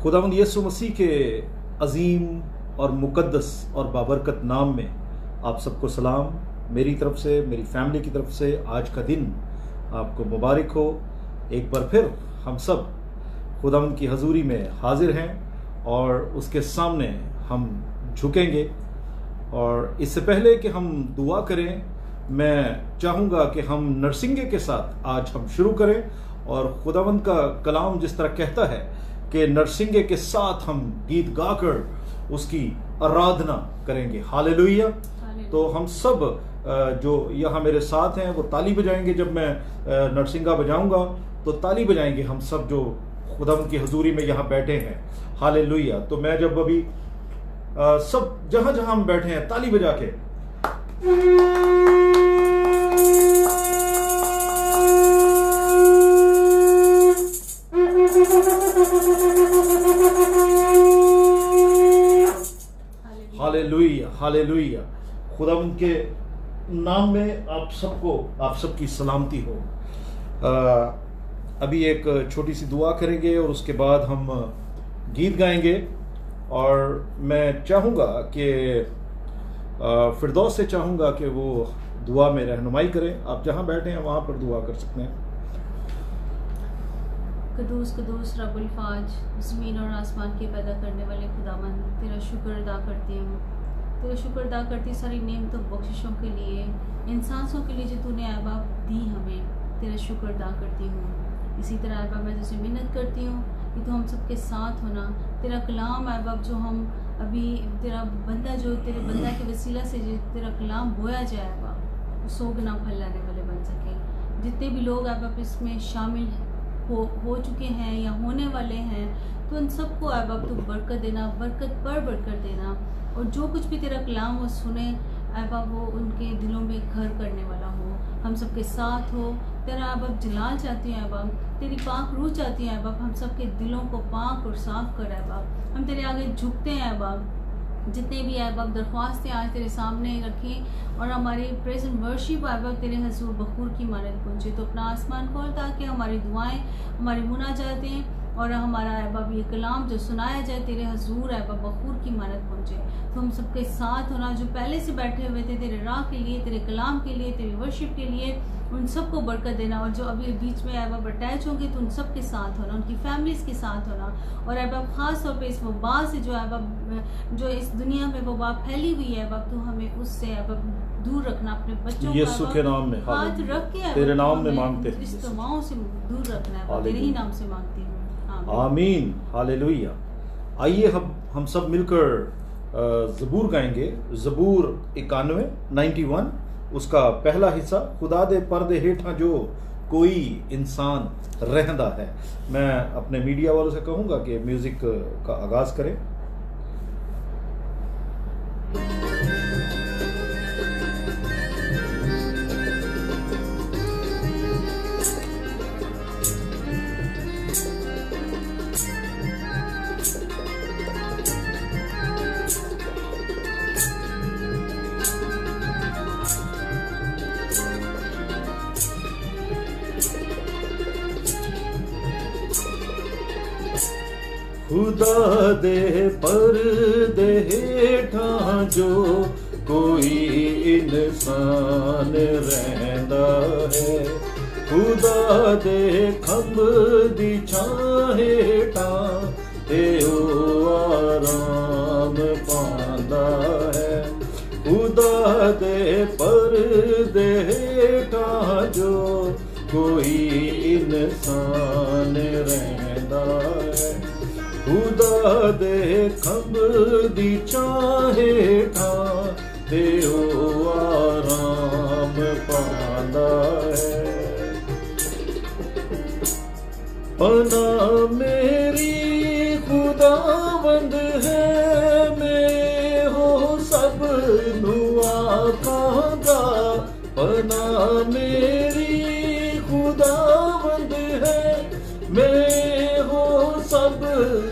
खुदावंद यीशु मसीह के अजीम और मुकद्दस और बाबरकत नाम में आप सबको सलाम। मेरी तरफ से, मेरी फैमिली की तरफ से आज का दिन आपको मुबारक हो। एक बार फिर हम सब खुदावंद की हजूरी में हाजिर हैं और उसके सामने हम झुकेंगे। और इससे पहले कि हम दुआ करें, मैं चाहूँगा कि हम नरसिंगे के साथ आज हम शुरू करें। और खुदावंद का कलाम जिस तरह कहता है कि नरसिंगे के साथ हम गीत गाकर उसकी आराधना करेंगे। हालेलुया। तो हम सब जो यहाँ मेरे साथ हैं वो ताली बजाएंगे। जब मैं नरसिंगा बजाऊंगा तो ताली बजाएंगे हम सब जो खुदावंद की हजूरी में यहाँ बैठे हैं। हालेलुया। तो मैं जब अभी सब जहां जहां हम बैठे हैं ताली बजा के हालेलुया हालेलुया। खुदावंद के नाम में आप सबको, आप सबकी सलामती हो। अभी एक छोटी सी दुआ करेंगे और उसके बाद हम गीत गाएंगे। और मैं चाहूँगा कि फिरदौस से चाहूँगा कि वो दुआ में रहनुमाई करें। आप जहाँ बैठे हैं वहाँ पर दुआ कर सकते हैं। कदूस कदूस रब्बुल फाज, ज़मीन और आसमान के पैदा करने वाले खुदावंद, तेरा शुक्र अदा करती हूँ। तेरा शुक्र अदा करती सारी नेमतों बख्शिशों के लिए, इन सांसों के लिए जो तूने अहबाब दी हमें, तेरा शुक्र अदा करती हूँ। इसी तरह अहबाब मैं तुझसे मिन्नत करती हूँ कि तू हम सबके साथ होना। तेरा कलाम अहबाब जो हम अभी तेरा बंदा जो तेरे बंदा के वसीला से जो तेरा कलाम बोया जाए अहबाब, वो 100 गुना फल लाने वाले बन सके। जितने भी लोग अहबाब इसमें शामिल हो चुके हैं या होने वाले हैं, तो उन सबको अहबाब तू बरकत देना, बरकत पर बरकत देना। और जो कुछ भी तेरा कलाम वो सुने अहबाब वो उनके दिलों में घर करने वाला हो, हम सबके साथ हो। तेरा अहबाब जलाल चाहती है अहबाब, तेरी पाक रूह चाहती है अहबाब, हम सबके दिलों को पाक और साफ कर अहबाब। हम तेरे आगे झुकते हैं अहबाब। जितने भी अहबाब दरख्वास्तें आज तेरे सामने रखें और हमारी प्रेज एंड वर्शिप अहबाब तेरे हजूर बखूर की मानद पहुँचे। तो अपना आसमान खोल ताकि हमारी दुआएं, हमारी मुनाजातें और हमारा अहबाब ये कलाम जो सुनाया जाए तेरे हजूर अहबाब बखूर की मानद पहुँचे। तो हम सबके साथ होना, जो पहले से बैठे हुए थे तेरे राह के लिए, तेरे कलाम के लिए, तेरी वर्शिप के लिए, उन सबको बरकत देना। और जो अभी बीच में अहबाब अटैच होंगे तो उन सब के साथ होना, उनकी फैमिलीज के साथ होना। और अहबाब खास तौर पे इस वबा से जो अहबाब जो इस दुनिया में वबा फैली हुई है अहबाब, तू हमें उससे अहबाब दूर रखना। अपने बच्चों को यीशु के नाम में हाथ रख के तेरे नाम में मांगते हैं, इस तमाम से दूर रखना है, तेरे ही नाम से मांगती हूँ, आमीन। हालेलुया। आइए हम सब मिलकर ज़बूर गाएंगे। ज़बूर 91 उसका पहला हिस्सा, खुदा दे पर्दे हेठा जो कोई इंसान रहंदा है। मैं अपने मीडिया वालों से कहूँगा कि म्यूज़िक का आगाज़ करें। खुदा दे पर्दे हेठा जो कोई इंसान रहंदा है, खुदा दे खंभ दी छां हेठा ते ओ आराम पांदा है। खुदा दे पर्दे हेठा जो कोई इंसान रहंदा है, खुदा दे खंभ दी छां हेठा ते ओ आराम पांदा है। पनाह मेरी खुदावंद है, मैं हो सब नू आखांगा। पनाह मेरी खुदावंद है, मैं हो सब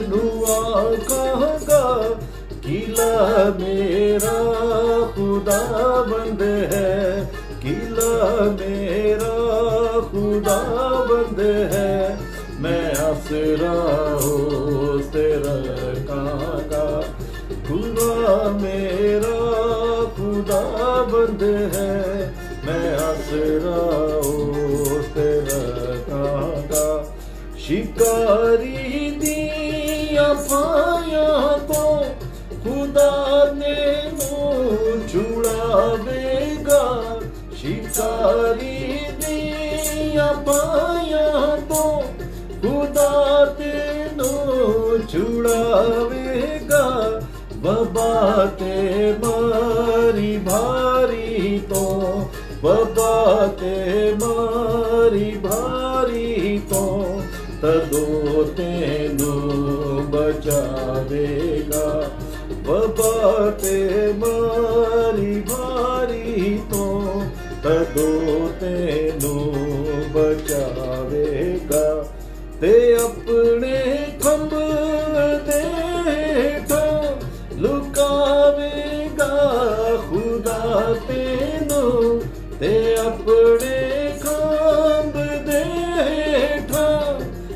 नू आखांगा। किला मेरा खुदावंद है, किला मेरा खुदावंद है। मैं आसरा उसते रखांगा। खुदा मेरा खुदाबंद है, मैं आसरा उस ते रखांगा। शिकारी दिया पाया तो खुदा ने मुँह छुड़ावेगा। शिकारी दिया पाया तो खुदा तेनू छुड़ावेगा। बाबा ते मारी भारी तो, बाबा ते मारी भारी तो, तदो तेनू बचावेगा। बाबा ते मारी भारी तो, तदो तेनू बचावेगा। ते अपने खंभ दे हेठा लुकावेगा खुदा तेनू। ते अपने खंभ दे हेठा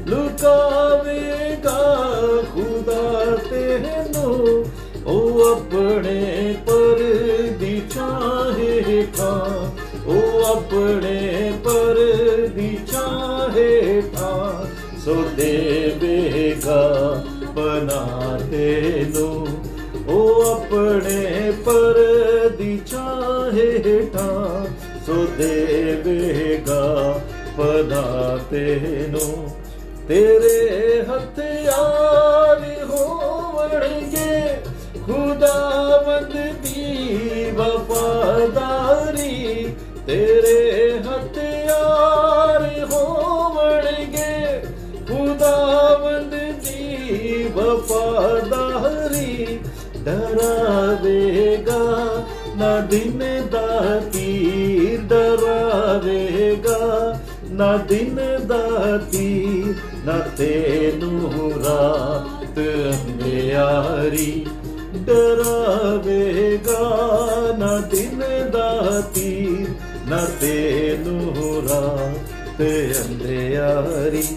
लुकावेगा खुदा तेनू। ओ अपने पर दी छां हेठा, ओ अपने पर दी छां हेठा, सो देवेगा पनाह तेनू। ओ अपने पर दी छां हेठा, सो देवेगा पनाह तेनू। तेरे हथियार होवणगे खुदावंद दी वफादारी। तेरे हथियार होवणगे खुदावंद दी वफादारी। डरावेगा ना दिन दा तीर, डरावेगा ना दिन दा तीर, ना तेनू रात अंधियारी। डरावेगा ना दिन दा तीर, ना तेनू रात अंधियारी।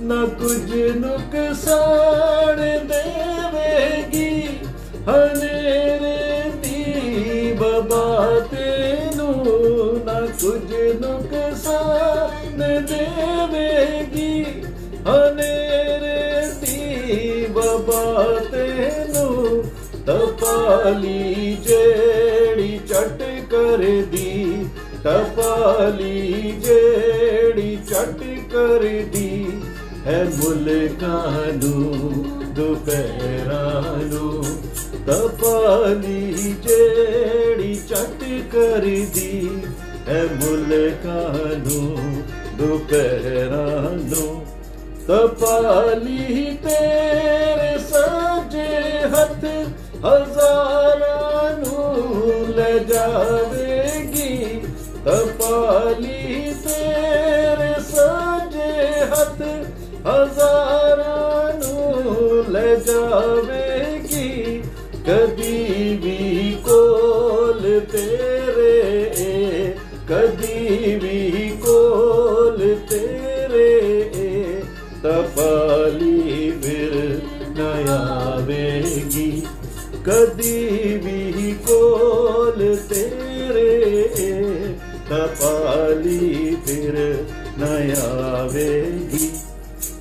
ना कुछ नुकसान देवेगी हनेरे दी बाबा तेनू। ना कुछ नुकसान देवेगी हनेरे दी बाबा तेनू। तपाली जेड़ी चट कर दी, तपाली जेड़ी चट कर दी, है मुल्कां नू दुपहरां नू। तपाली जेड़ी चट कर दी, है मुल्कां नू दुपहरां नू। तपाली तेरे सजे हथ हजारां नू ले जावेगी। तपाली तेरे सजे हथ हजारां नू ले जावेगी। कदी भी कोल तेरे, कदी भी कोल तेरे, तपाली फिर न आवेगी। कदी भी कोल तेरे, तपाली फिर न आवेगी।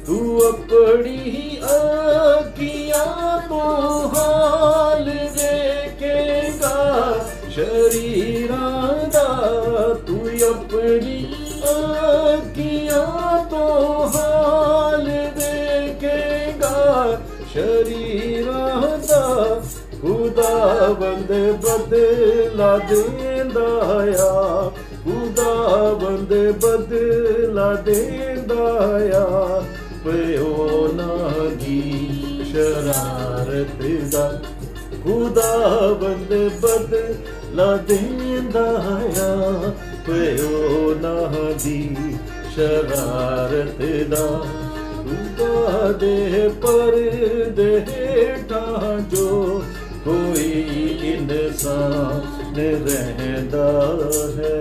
तू अपनी आँखियाँ तो हाल देखेगा शरीरां दा। तू अपनी आँखियाँ तो हाल देखेगा शरीरां दा। खुदावंद बदला देंदा आ, खुदावंद बदला देंदा आ। पयो ना दी शरारत दा, खुदावंद बदला देंदा आ। पयो ना दी शरारत दा। खुदा दे परदे हेठा जो कोई इंसान रहंदा है।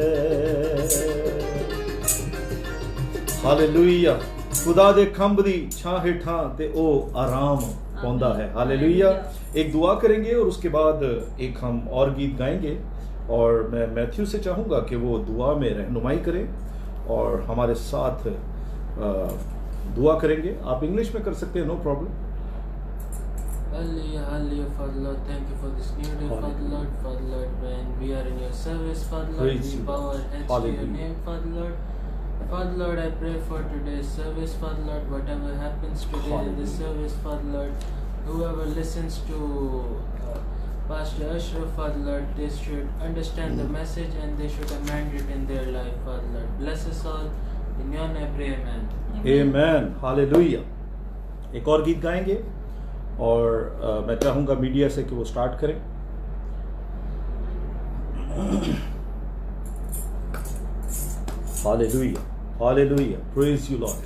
हालेलुया। खुदा दे खंभ दी छां हेठां ते ओ आराम पाउंदा है। हालेलुया। एक दुआ करेंगे और उसके बाद एक हम और गीत गाएंगे, और मैं मैथ्यू से चाहूँगा कि वो दुआ में रहनुमाई करे और हमारे साथ दुआ करेंगे। आप इंग्लिश में कर सकते हैं, no problem. Hallelujah, hallelujah, Father Lord, thank you for this new day, Father Lord. Father Lord, when we are in your service, Father Lord, Praise we you, bow Lord. our heads to Hallelujah. your name, Father Lord. Father Lord, I pray for today's service, Father Lord, whatever happens today in this Hallelujah. service, Father Lord, whoever listens to Pastor Ashraf, Father Lord, they should understand the message and they should amend it in their life, Father Lord. Bless us all, in your name I pray, amen. Amen, hallelujah. एक और गीत गाएंगे और मैं चाहूँगा media से कि वो स्टार्ट करें। Hallelujah, hallelujah, praise you Lord.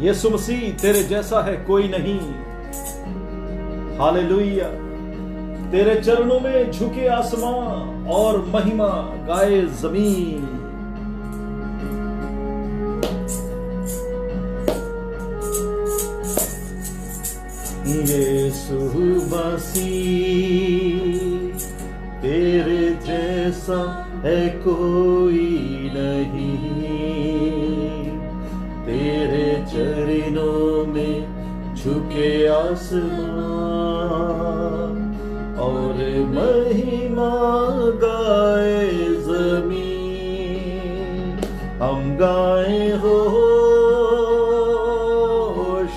यीशु मसीह तेरे जैसा है कोई नहीं। हालेलुया। तेरे चरणों में झुके आसमां और महिमा गाए जमीन। यीशु मसीह तेरे जैसा है कोई नहीं। तेरे चरणों में झुके आसमां और महिमा गाए जमीन। हम गाए हो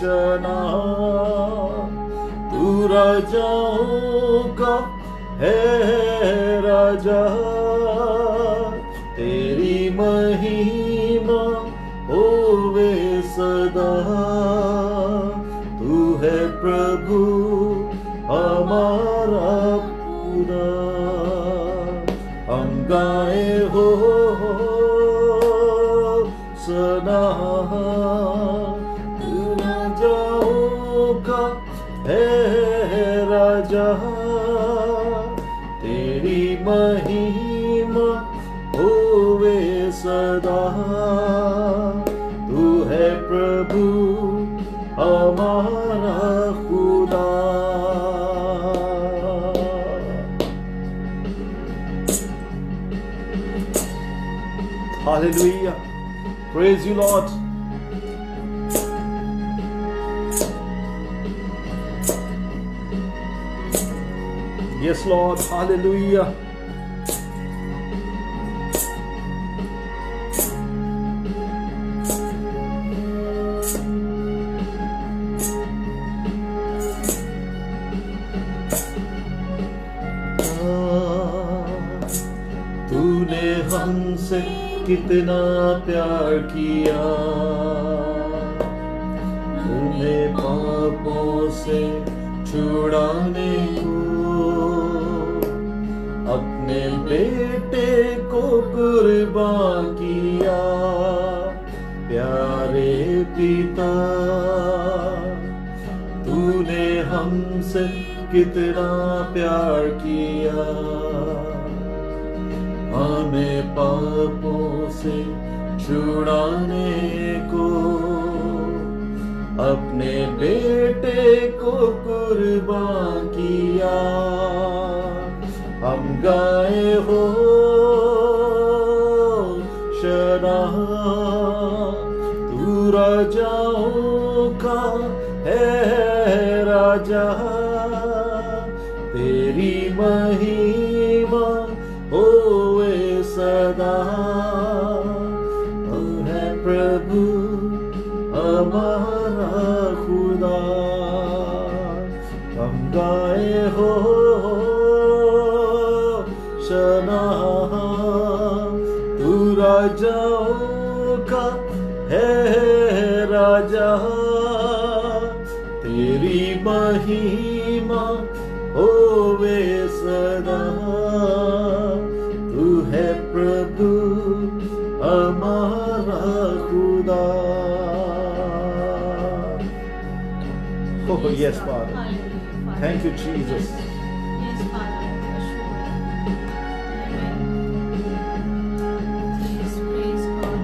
शना, तू राजाओं का है राजा। तेरी महिमा होवे सदा। तू है प्रभु हमारा खुदा। हम गाए हो सना, तू राजाओं का है राजा। तेरी महिमा होवे सदा। तू है प्रभु हमारा खुदा। Hallelujah. Praise you, Lord. Yes, Lord. Hallelujah. तूने हमसे कितना प्यार किया। तूने पापों से छुड़ाने को अपने बेटे को कुर्बान किया। प्यारे पिता, तूने हमसे कितना प्यार किया। हमें पापों से छुड़ाने को अपने बेटे को कुर्बान किया। हम गाए हो शना, तू राजाओं का है राजा। तेरी महिमा होवे सदा। तू है प्रभु हमारा खुदा। हम गाए हो शना, तू राजाओं का है राजा। तेरी महिमा होवे सदा। तू है प्रभु खुदा। Oh yes, Father. Thank you, Jesus. Yes, Father. Amen. Yes, praise God.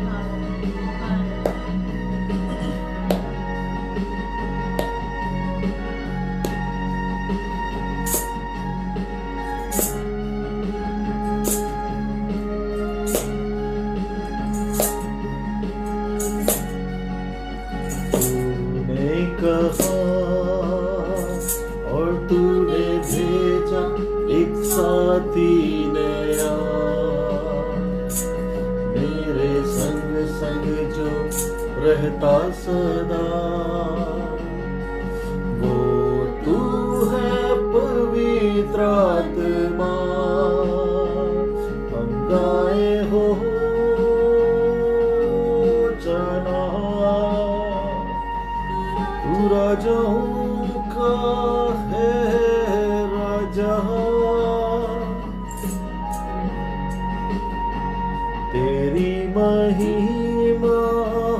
तूने कहा और तूने भेजा एक साथी नया, मेरे संग संग जो रहता सदा। वो तू है पवित्र आत्मा, हम गाए हो जना। तू राजाओं का है राजा, तेरी महिमा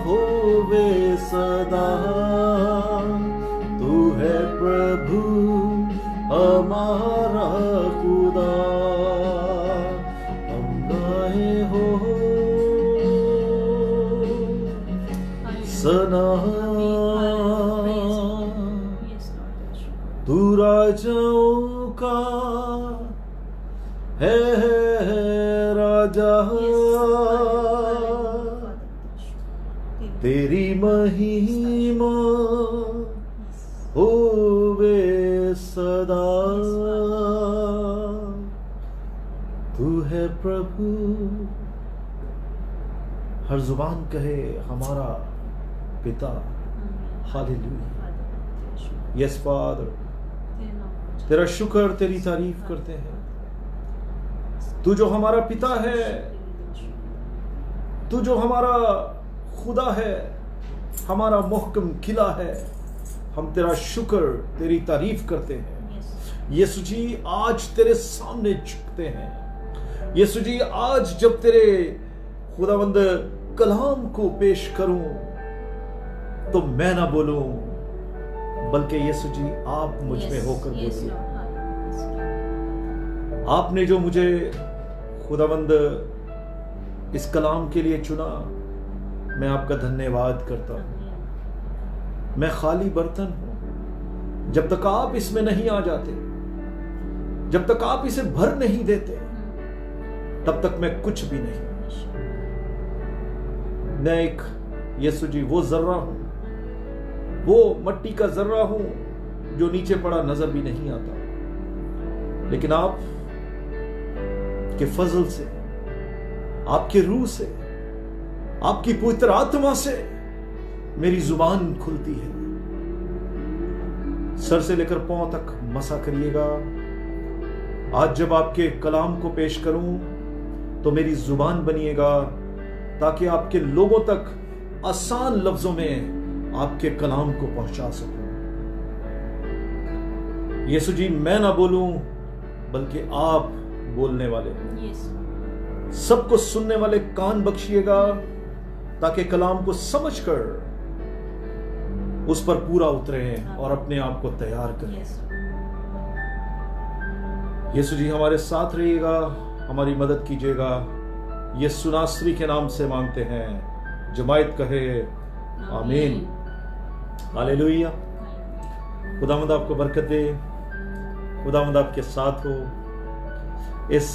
होवे सदा। तू है प्रभु हमारा खुदा, हम गाए हो सना। तू राजाओं का है राजा, तेरी महिमा होवे सदा। तू है प्रभु, हर जुबान कहे हमारा पिता। हालेलुया। यस फादर, तेरा शुक्र, तेरी तारीफ करते हैं। तू जो हमारा पिता है, तू जो हमारा खुदा है, हमारा मुहकम किला है, हम तेरा शुक्र, तेरी तारीफ करते हैं। यीशु जी आज तेरे सामने झुकते हैं। यीशु जी आज जब तेरे खुदावंद कलाम को पेश करूं तो मैं ना बोलूं, बल्कि यीशु जी आप मुझ में होकर बोलिए। आपने जो मुझे खुदावंद इस कलाम के लिए चुना, मैं आपका धन्यवाद करता हूं। मैं खाली बर्तन हूं, जब तक आप इसमें नहीं आ जाते, जब तक आप इसे भर नहीं देते, तब तक मैं कुछ भी नहीं। मैं एक यीशु जी वो जर्रा हूं, वो मट्टी का जर्रा हूं जो नीचे पड़ा नजर भी नहीं आता, लेकिन आप के फजल से, आपके रूह से, आपकी पवित्र आत्मा से मेरी जुबान खुलती है। सर से लेकर पांव तक मसा करिएगा। आज जब आपके कलाम को पेश करूं तो मेरी जुबान बनिएगा, ताकि आपके लोगों तक आसान लफ्जों में आपके कलाम को पहुंचा सकूं। यीशु जी मैं ना बोलूं, बल्कि आप बोलने वाले, सबको सुनने वाले कान बख्शिएगा, ताकि कलाम को समझकर उस पर पूरा उतरे और अपने आप को तैयार करें। यीशु जी हमारे साथ रहिएगा, हमारी मदद कीजिएगा। यीशु नासरी के नाम से मांगते हैं, जमायत कहे आमीन। हालेलुया। खुदावंद आपको बरकत दे, खुदावंद आपके साथ हो। इस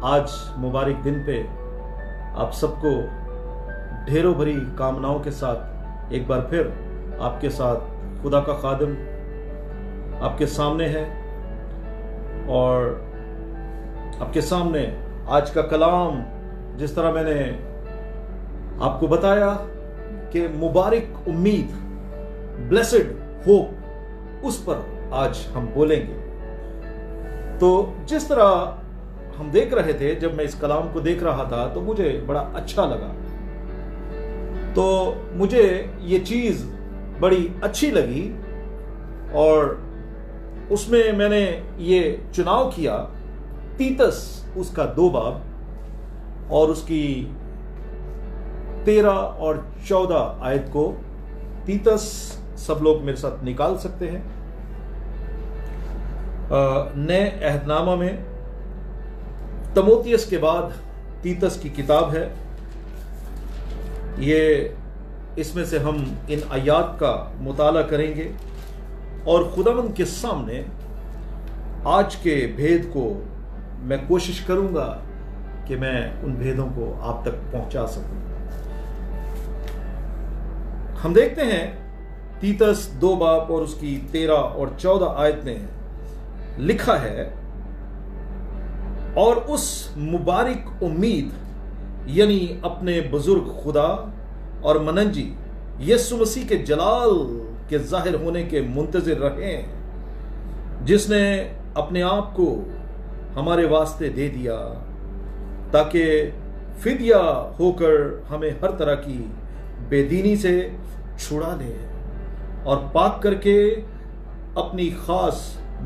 आज मुबारक दिन पे आप सबको ढेरों भरी कामनाओं के साथ एक बार फिर आपके साथ खुदा का खादिम आपके सामने है, और आपके सामने आज का कलाम, जिस तरह मैंने आपको बताया कि मुबारक उम्मीद, ब्लेसेड होप, उस पर आज हम बोलेंगे। तो जिस तरह हम देख रहे थे, जब मैं इस कलाम को देख रहा था तो मुझे बड़ा अच्छा लगा। तो मुझे ये चीज बड़ी अच्छी लगी, और उसमें मैंने ये चुनाव किया, तीतस उसका 2 बाब और उसकी 13 और 14 आयत को तीतस सब लोग मेरे साथ निकाल सकते हैं। नए अहदनामा में तमोथियस के बाद तीतस की किताब है। ये इसमें से हम इन आयात का मुताला करेंगे और खुदावंद के सामने आज के भेद को मैं कोशिश करूंगा कि मैं उन भेदों को आप तक पहुंचा सकूं। हम देखते हैं तीतस 2 बाब और उसकी 13 और 14 आयत में लिखा है, और उस मुबारक उम्मीद यानी अपने बुजुर्ग खुदा और मनंजी यीशु मसीह के जलाल के जाहिर होने के मुंतजिर रहे, जिसने अपने आप को हमारे वास्ते दे दिया ताकि फिदिया होकर हमें हर तरह की बेदीनी से छुड़ा ले और पाक करके अपनी खास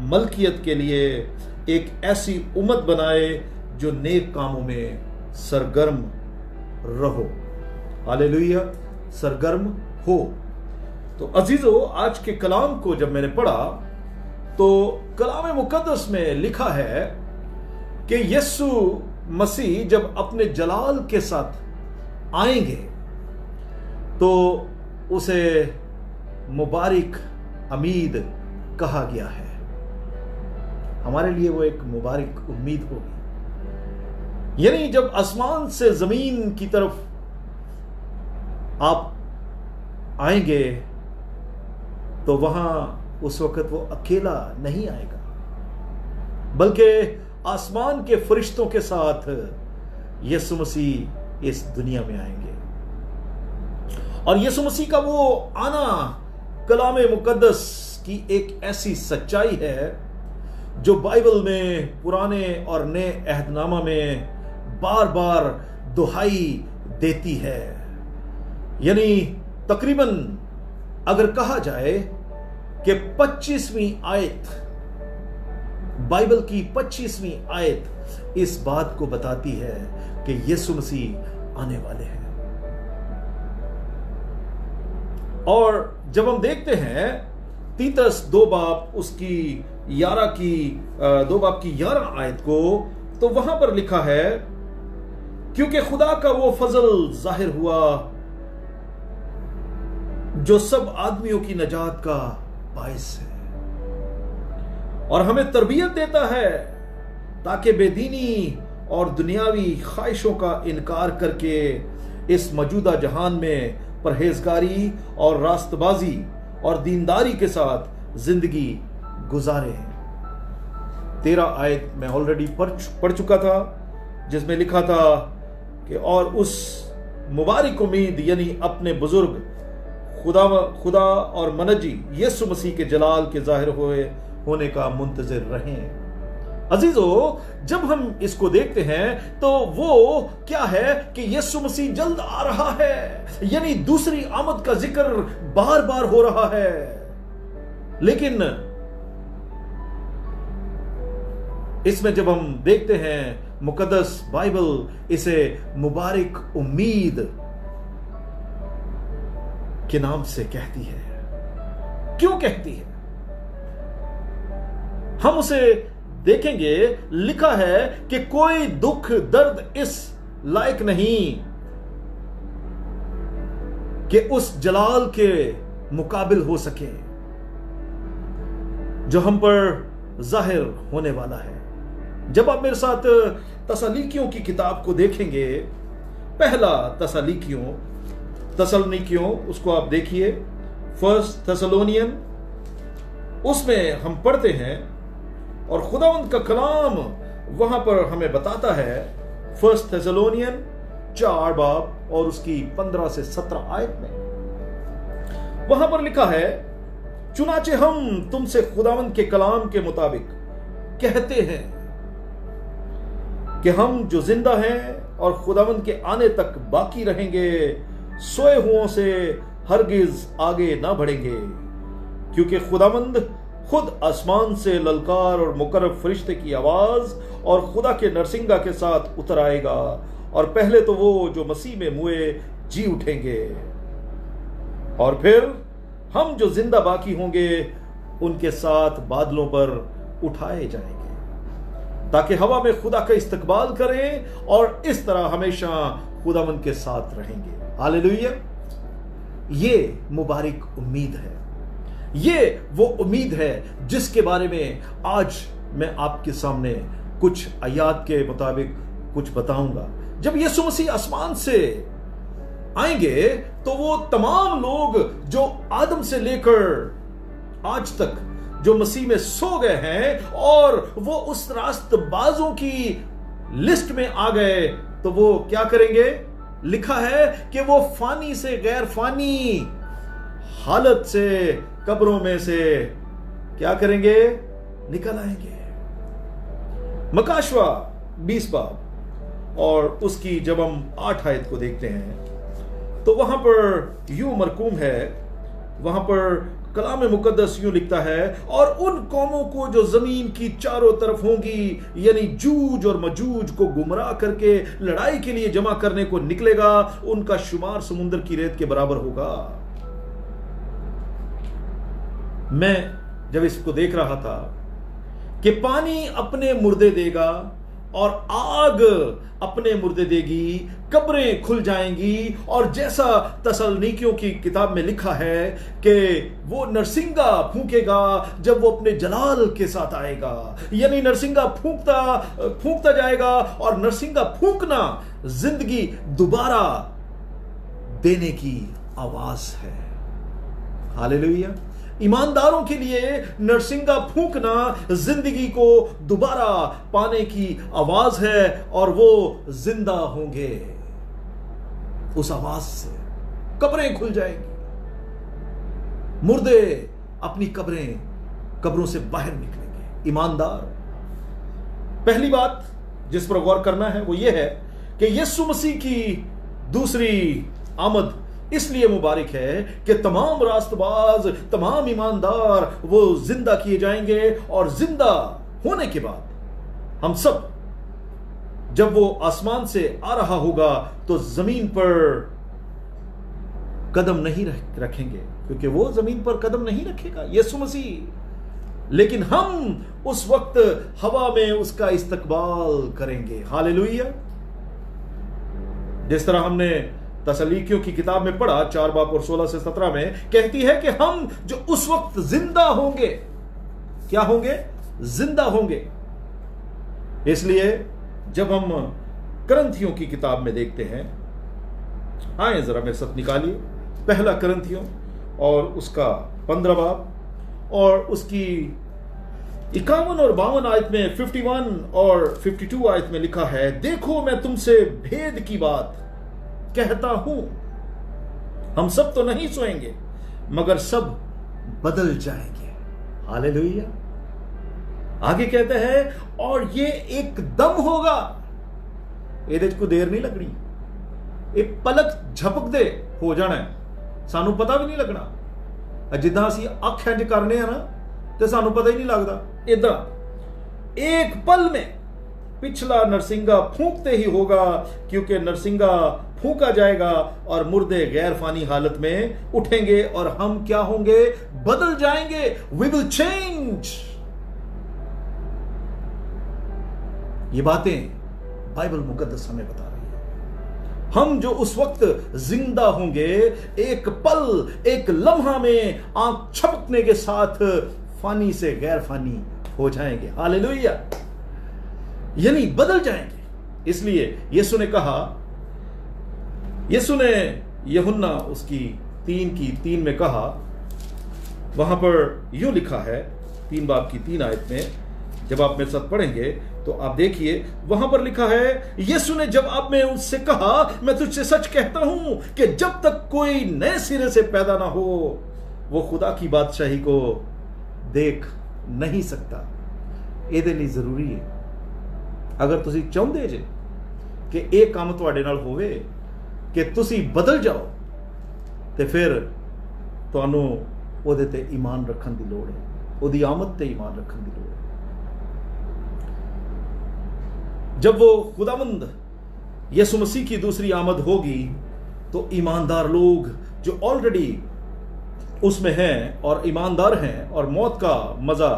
मलकियत के लिए एक ऐसी उम्मत बनाए जो नेक कामों में सरगर्म रहो। हालेलुया, सरगर्म हो। तो अजीजों, आज के कलाम को जब मैंने पढ़ा तो कलाम मुकद्दस में लिखा है कि यीशु मसीह जब अपने जलाल के साथ आएंगे तो उसे मुबारक उम्मीद कहा गया है। हमारे लिए वो एक मुबारक उम्मीद होगी। यानी जब आसमान से जमीन की तरफ आप आएंगे तो वहां उस वक्त वो अकेला नहीं आएगा, बल्कि आसमान के फरिश्तों के साथ यीशु मसीह इस दुनिया में आएंगे। और यीशु मसीह का वो आना कलाम मुकद्दस की एक ऐसी सच्चाई है जो बाइबल में पुराने और नए अहदनामा में बार बार दुहाई देती है। यानी तकरीबन अगर कहा जाए कि 25वीं आयत, बाइबल की 25वीं आयत इस बात को बताती है कि यीशु मसीह आने वाले हैं। और जब हम देखते हैं तीतस 2 बाब उसकी 11 की 2 बाब की 11 आयत को, तो वहां पर लिखा है, क्योंकि खुदा का वो फजल जाहिर हुआ जो सब आदमियों की नजात का बायस है और हमें तरबियत देता है ताकि बेदीनी और दुनियावी ख्वाहिशों का इनकार करके इस मौजूदा जहान में परहेजगारी और रास्तबाजी और दीनदारी के साथ जिंदगी गुजारे हैं। 13 आयत मैं ऑलरेडी पढ़ चुका था, जिसमें लिखा था कि और उस मुबारक उम्मीद यानी अपने बुजुर्ग खुदा और मनजी यीशु मसीह के जलाल के जाहिर होने का मुंतजिर रहें। अजीजों, जब हम इसको देखते हैं तो वो क्या है कि यीशु मसीह जल्द आ रहा है, यानी दूसरी आमद का जिक्र बार बार हो रहा है। लेकिन इसमें जब हम देखते हैं मुकद्दस बाइबल इसे मुबारक उम्मीद के नाम से कहती है। क्यों कहती है? हम उसे देखेंगे। लिखा है कि कोई दुख दर्द इस लायक नहीं कि उस जलाल के मुकाबिल हो सके जो हम पर जाहिर होने वाला है। जब आप मेरे साथ तसलीकियों की किताब को देखेंगे, पहला तसलनिकियों उसको आप देखिए, 1 थेसलोनियन, उसमें हम पढ़ते हैं और खुदावंद का कलाम वहां पर हमें बताता है। 1 थेसलोनियन 4 बाब और उसकी 15 से 17 आयत में वहां पर लिखा है, चुनाचे हम तुमसे खुदावंद के कलाम के मुताबिक कहते हैं कि हम जो जिंदा हैं और खुदावंद के आने तक बाकी रहेंगे, सोए हुओं से हरगिज आगे ना बढ़ेंगे, क्योंकि खुदावंद खुद आसमान से ललकार और मुकर्रब फरिश्ते की आवाज और खुदा के नरसिंगा के साथ उतर आएगा, और पहले तो वो जो मसीह में मुए जी उठेंगे और फिर हम जो जिंदा बाकी होंगे उनके साथ बादलों पर उठाए जाएंगे ताकि हवा में खुदा का इस्तकबाल करें और इस तरह हमेशा खुदावंद के साथ रहेंगे। हालेलुया। ये मुबारक उम्मीद है, ये वो उम्मीद है जिसके बारे में आज मैं आपके सामने कुछ आयात के मुताबिक कुछ बताऊंगा। जब यीशु मसीह आसमान से आएंगे तो वो तमाम लोग जो आदम से लेकर आज तक जो मसीह में सो गए हैं और वो उस रास्तबाजों की लिस्ट में आ गए, तो वो क्या करेंगे? लिखा है कि वो फानी से गैर फानी हालत से कब्रों में से क्या करेंगे? निकल आएंगे। मकाशवा 20 बाब और उसकी जब हम 8 आयत को देखते हैं तो वहां पर यूं मरकूम है, वहां पर कलाम मुकद्दस यूं लिखता है, और उन कौमों को जो जमीन की चारों तरफ होंगी, यानी जूज और मजूज को गुमराह करके लड़ाई के लिए जमा करने को निकलेगा, उनका शुमार समुद्र की रेत के बराबर होगा। मैं जब इसको देख रहा था कि पानी अपने मुर्दे देगा और आग अपने मुर्दे देगी, कब्रें खुल जाएंगी, और जैसा तसलनीकियों की किताब में लिखा है कि वो नरसिंगा फूंकेगा जब वो अपने जलाल के साथ आएगा, यानी नरसिंगा फूंकता जाएगा, और नरसिंगा फूंकना जिंदगी दोबारा देने की आवाज है। हालेलुया। ईमानदारों के लिए नरसिंगा फूंकना जिंदगी को दोबारा पाने की आवाज है, और वो जिंदा होंगे। उस आवाज से कब्रें खुल जाएंगी, मुर्दे अपनी कब्रों से बाहर निकलेंगे। ईमानदार, पहली बात जिस पर गौर करना है वो ये है कि यीशु मसीह की दूसरी आमद इसलिए मुबारक है कि तमाम रास्तबाज, तमाम ईमानदार वो जिंदा किए जाएंगे, और जिंदा होने के बाद हम सब जब वो आसमान से आ रहा होगा तो जमीन पर कदम नहीं रखेंगे, क्योंकि वो जमीन पर कदम नहीं रखेगा यीशु मसीह, लेकिन हम उस वक्त हवा में उसका इस्तकबाल करेंगे। हालेलुया। जिस तरह हमने तसलीकियों की किताब में पढ़ा 4 बाब और 16 से 17 में कहती है कि हम जो उस वक्त जिंदा होंगे, क्या होंगे? जिंदा होंगे। इसलिए जब हम करंथियों की किताब में देखते हैं, आए जरा मेरे साथ निकालिए पहला करंथियों और उसका 15 बाब और उसकी 51 और 52 आयत में, 51 और 52 आयत में लिखा है, देखो मैं तुमसे भेद की बात कहता हूं, हम सब तो नहीं सोएंगे मगर सब बदल जाएंगे। हालेलुया। आगे कहते हैं और ये एकदम होगा, ਇਹਦੇ 'ਚ कोई देर नहीं लगनी, एक पलक झपक दे हो जाना है, सानू पता भी नहीं लगना। जिद्दां असीं अख इंज करने आ ना ते सानू पता ही नहीं लगता, इदां एक पल में पिछला नरसिंगा फूंकते ही होगा, क्योंकि नरसिंगा फूंका जाएगा और मुर्दे गैर फानी हालत में उठेंगे और हम क्या होंगे? बदल जाएंगे। We will change. ये बातें बाइबल मुकद्दस हमें बता रही है। हम जो उस वक्त जिंदा होंगे, एक पल, एक लम्हा में आंख झपकने के साथ फानी से गैर फानी हो जाएंगे। हालेलुया। यानी बदल जाएंगे। इसलिए यीशु ने कहा, यीशु ने यूहन्ना उसकी 3 में कहा, वहां पर यूं लिखा है 3 बाब की 3 आयत में, जब आप मेरे साथ पढ़ेंगे तो आप देखिए वहां पर लिखा है, यीशु ने जवाब में उससे कहा, मैं तुझसे सच कहता हूं कि जब तक कोई नए सिरे से पैदा ना हो वो खुदा की बादशाही को देख नहीं सकता। ਇਹਦੇ ਲਈ ਜ਼ਰੂਰੀ ਹੈ, अगर ਤੁਸੀਂ ਚਾਹੁੰਦੇ ਜੇ ਕਿ ਇਹ ਕੰਮ ਤੁਹਾਡੇ ਨਾਲ ਹੋਵੇ ਕਿ ਤੁਸੀਂ ਬਦਲ ਜਾਓ, ਤੇ ਫਿਰ ਤੁਹਾਨੂੰ ਉਹਦੇ ਤੇ ਈਮਾਨ ਰੱਖਣ ਦੀ ਲੋੜ ਹੈ, ਉਹਦੀ ਆਮਦ ਤੇ ਈਮਾਨ ਰੱਖਣ ਦੀ ਲੋੜ है। जब वो खुदावंद यीशु मसीह की दूसरी आमद होगी तो ईमानदार लोग जो ऑलरेडी उसमें हैं और ईमानदार हैं और मौत का मजा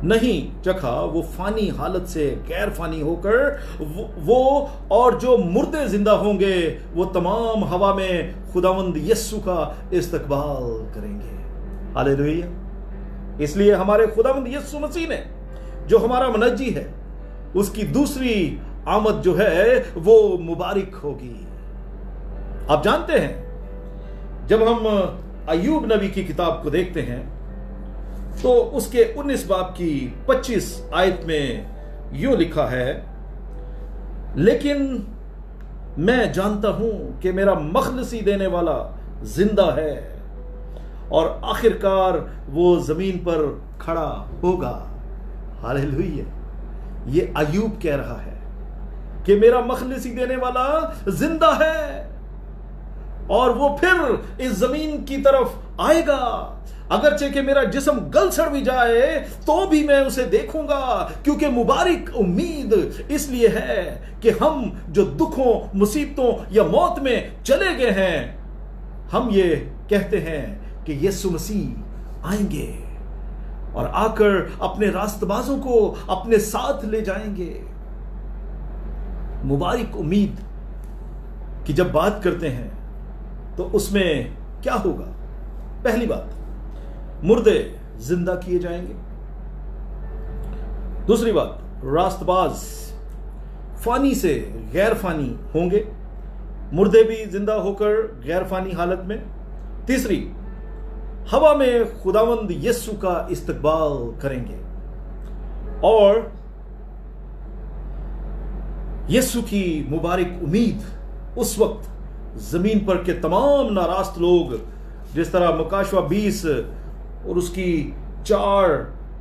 नहीं चखा, वो फानी हालत से गैर फानी होकर वो और जो मुर्दे जिंदा होंगे वो तमाम हवा में खुदावंद यस्सु का इस्तकबाल करेंगे। हालेलुया। इसलिए हमारे खुदावंद यस्सु मसीह ने जो हमारा मनज्जी है, उसकी दूसरी आमद जो है वो मुबारक होगी। आप जानते हैं, जब हम अय्यूब नबी की किताब को देखते हैं तो उसके 19 बाब की 25 आयत में यूं लिखा है, लेकिन मैं जानता हूं कि मेरा मखलसी देने वाला जिंदा है और आखिरकार वो जमीन पर खड़ा होगा। हालेलुया। ये अय्यूब कह रहा है कि मेरा मखलसी देने वाला जिंदा है और वो फिर इस जमीन की तरफ आएगा। अगरचे कि मेरा जिस्म गल सड़ भी जाए तो भी मैं उसे देखूंगा, क्योंकि मुबारक उम्मीद इसलिए है कि हम जो दुखों, मुसीबतों या मौत में चले गए हैं, हम ये कहते हैं कि यीशु मसीह आएंगे और आकर अपने रास्तबाजों को अपने साथ ले जाएंगे। मुबारक उम्मीद की जब बात करते हैं तो उसमें क्या होगा? पहली बात, मुर्दे जिंदा किए जाएंगे। दूसरी बात, रास्तबाज फानी से गैर फानी होंगे, मुर्दे भी जिंदा होकर गैर फानी हालत में। तीसरी, हवा में खुदावंद यस्सु का इस्तकबाल करेंगे और यस्सु की मुबारक उम्मीद उस वक्त जमीन पर के तमाम नारास्त लोग, जिस तरह मुकाशवा 20 और उसकी 4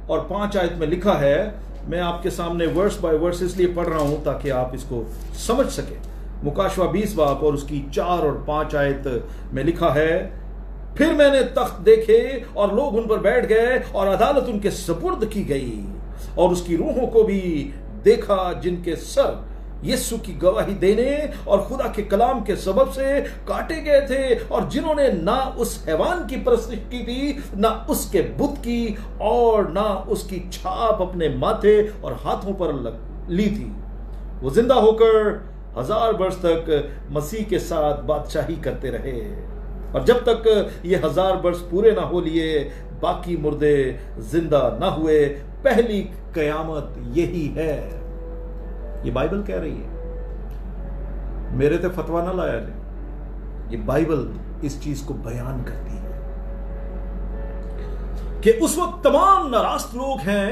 और 5 आयत में लिखा है, मैं आपके सामने वर्स बाय वर्स इसलिए पढ़ रहा हूं ताकि आप इसको समझ सके। मुकाशवा 20 बाब और उसकी 4 और 5 आयत में लिखा है, फिर मैंने तख्त देखे और लोग उन पर बैठ गए और अदालत उनके सुपुर्द की गई और उसकी रूहों को भी देखा जिनके सर यीशु की गवाही देने और खुदा के कलाम के सबब से काटे गए थे और जिन्होंने ना उस हैवान की परस्तिश की थी, ना उसके बुत की और ना उसकी छाप अपने माथे और हाथों पर ली थी। वो जिंदा होकर 1000 वर्ष तक मसीह के साथ बादशाही करते रहे और जब तक ये 1000 वर्ष पूरे ना हो लिए बाकी मुर्दे जिंदा ना हुए। पहली कयामत यही है, ये बाइबल कह रही है, मेरे ते फतवा ना लाया जाए। ये बाइबल इस चीज को बयान करती है कि उस वक्त तमाम नारास्त लोग हैं,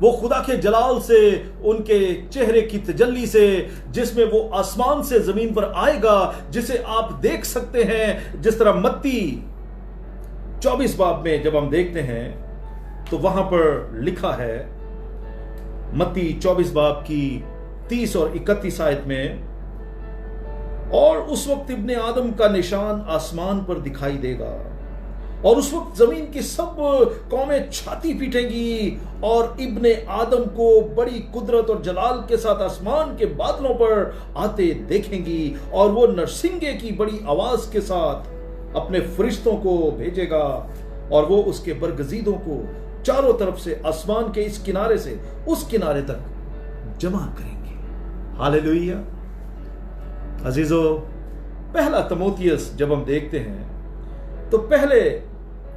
वो खुदा के जलाल से, उनके चेहरे की तजल्ली से, जिसमें वो आसमान से जमीन पर आएगा, जिसे आप देख सकते हैं। जिस तरह मत्ती 24 बाब में जब हम देखते हैं तो वहां पर लिखा है, मत्ती 24 बाब की 30 और 31 आयत में, और उस वक्त इब्ने आदम का निशान आसमान पर दिखाई देगा और उस वक्त जमीन की सब कौमें छाती पीटेंगी और इब्ने आदम को बड़ी कुदरत और जलाल के साथ आसमान के बादलों पर आते देखेंगी और वो नरसिंगे की बड़ी आवाज के साथ अपने फरिश्तों को भेजेगा और वो उसके बरगजीदों को चारों तरफ से आसमान के इस किनारे से उस किनारे तक जमा करेंगे। हालेलुया। अजीजों, पहला तमोथियस जब हम देखते हैं तो पहले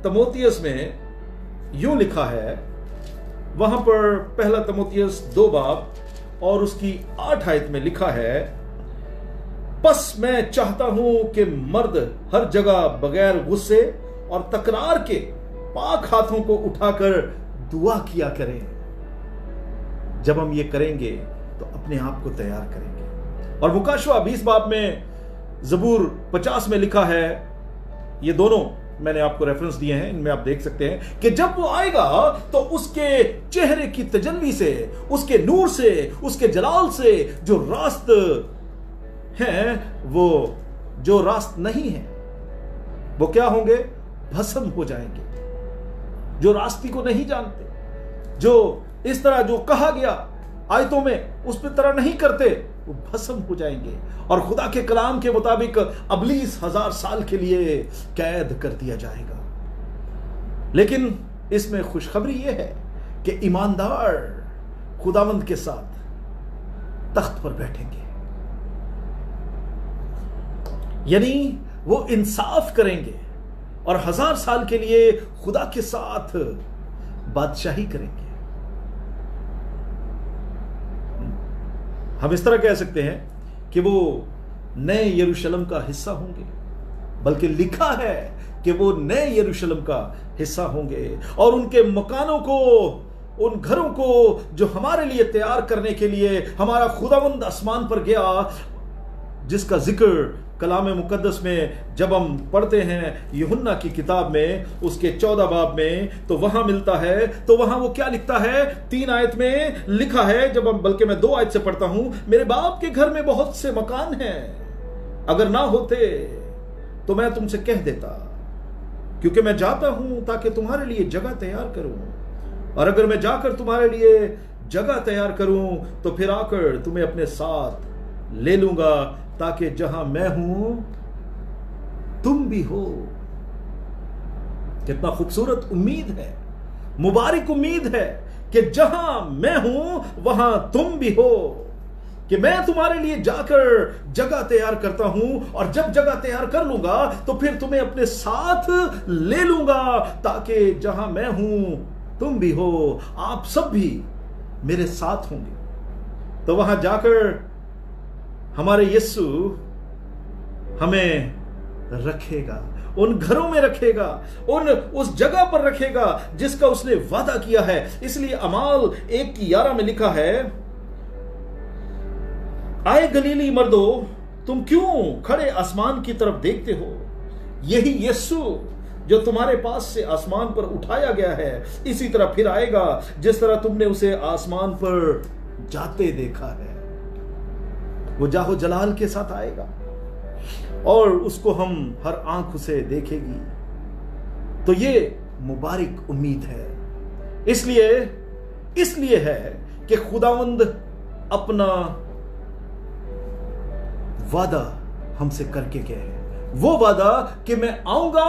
तमोथियस में यूं लिखा है, वहां पर पहला तमोथियस 2 बाब और उसकी 8 आयत में लिखा है, बस मैं चाहता हूं कि मर्द हर जगह बगैर गुस्से और तकरार के पाक हाथों को उठाकर दुआ किया करें। जब हम ये करेंगे तो अपने आप को तैयार करेंगे। और मुकाशवा 20 बाब में ज़बूर 50 में लिखा है, ये दोनों मैंने आपको रेफरेंस दिए हैं, इनमें आप देख सकते हैं कि जब वो आएगा तो उसके चेहरे की तजल्ली से, उसके नूर से, उसके जलाल से जो रास्त हैं, वो जो रास्त नहीं है वो क्या होंगे? भस्म हो जाएंगे। जो रास्ते को नहीं जानते, जो इस तरह जो कहा गया आयतों में उस पर तरह नहीं करते, वो भस्म हो जाएंगे और खुदा के कलाम के मुताबिक अबलीस 1000 साल के लिए कैद कर दिया जाएगा। लेकिन इसमें खुशखबरी यह है कि ईमानदार खुदावंद के साथ तख्त पर बैठेंगे, यानी वो इंसाफ करेंगे और 1000 साल के लिए खुदा के साथ बादशाही करेंगे। हम इस तरह कह सकते हैं कि वो नए यरूशलेम का हिस्सा होंगे, बल्कि लिखा है कि वो नए यरूशलेम का हिस्सा होंगे और उनके मकानों को, उन घरों को जो हमारे लिए तैयार करने के लिए हमारा खुदावंद आसमान पर गया, जिसका जिक्र कलाम मुकद्दस में जब हम पढ़ते हैं यूहन्ना की किताब में उसके 14 बाब में, तो वहां मिलता है। तो वहां वो क्या लिखता है? 3 आयत में लिखा है, जब हम, बल्कि मैं 2 आयत से पढ़ता हूं, मेरे बाप के घर में बहुत से मकान हैं, अगर ना होते तो मैं तुमसे कह देता, क्योंकि मैं जाता हूं ताकि तुम्हारे लिए जगह तैयार करूं, और अगर मैं जाकर तुम्हारे लिए जगह तैयार करूं तो फिर आकर तुम्हें अपने साथ ले लूंगा, ताकि जहां मैं हूं तुम भी हो। कितना खूबसूरत उम्मीद है, मुबारक उम्मीद है कि जहां मैं हूं वहां तुम भी हो, कि मैं तुम्हारे लिए जाकर जगह तैयार करता हूं और जब जगह तैयार कर लूंगा तो फिर तुम्हें अपने साथ ले लूंगा, ताकि जहां मैं हूं तुम भी हो, आप सब भी मेरे साथ होंगे। तो वहां जाकर हमारे यीशु हमें रखेगा, उन घरों में रखेगा, उस जगह पर रखेगा जिसका उसने वादा किया है। इसलिए अमाल 1:11 में लिखा है, आए गलीली मर्दो, तुम क्यों खड़े आसमान की तरफ देखते हो? यही यीशु जो तुम्हारे पास से आसमान पर उठाया गया है, इसी तरह फिर आएगा जिस तरह तुमने उसे आसमान पर जाते देखा है। वो जाहो जलाल के साथ आएगा और उसको हम हर आंख उसे देखेगी। तो ये मुबारक उम्मीद है। इसलिए है कि खुदावंद अपना वादा हमसे करके गए हैं, वो वादा कि मैं आऊंगा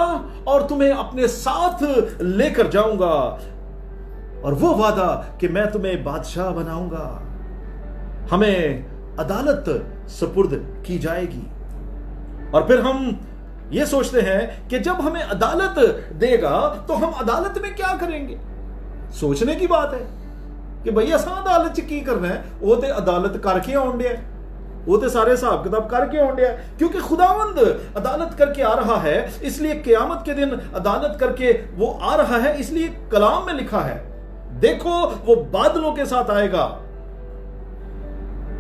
और तुम्हें अपने साथ लेकर जाऊंगा, और वो वादा कि मैं तुम्हें बादशाह बनाऊंगा। हमें अदालत सुपुर्द की जाएगी और फिर हम ये सोचते हैं कि जब हमें अदालत देगा तो हम अदालत में क्या करेंगे। सोचने की बात है कि भैया असा अदालत च की करना है, वो तो अदालत करके आउण दिया, वो तो सारे हिसाब किताब करके आउण दिया, क्योंकि खुदावंद अदालत करके आ रहा है। इसलिए क़यामत के दिन अदालत करके वो आ रहा है। इसलिए कलाम में लिखा है, देखो वो बादलों के साथ आएगा।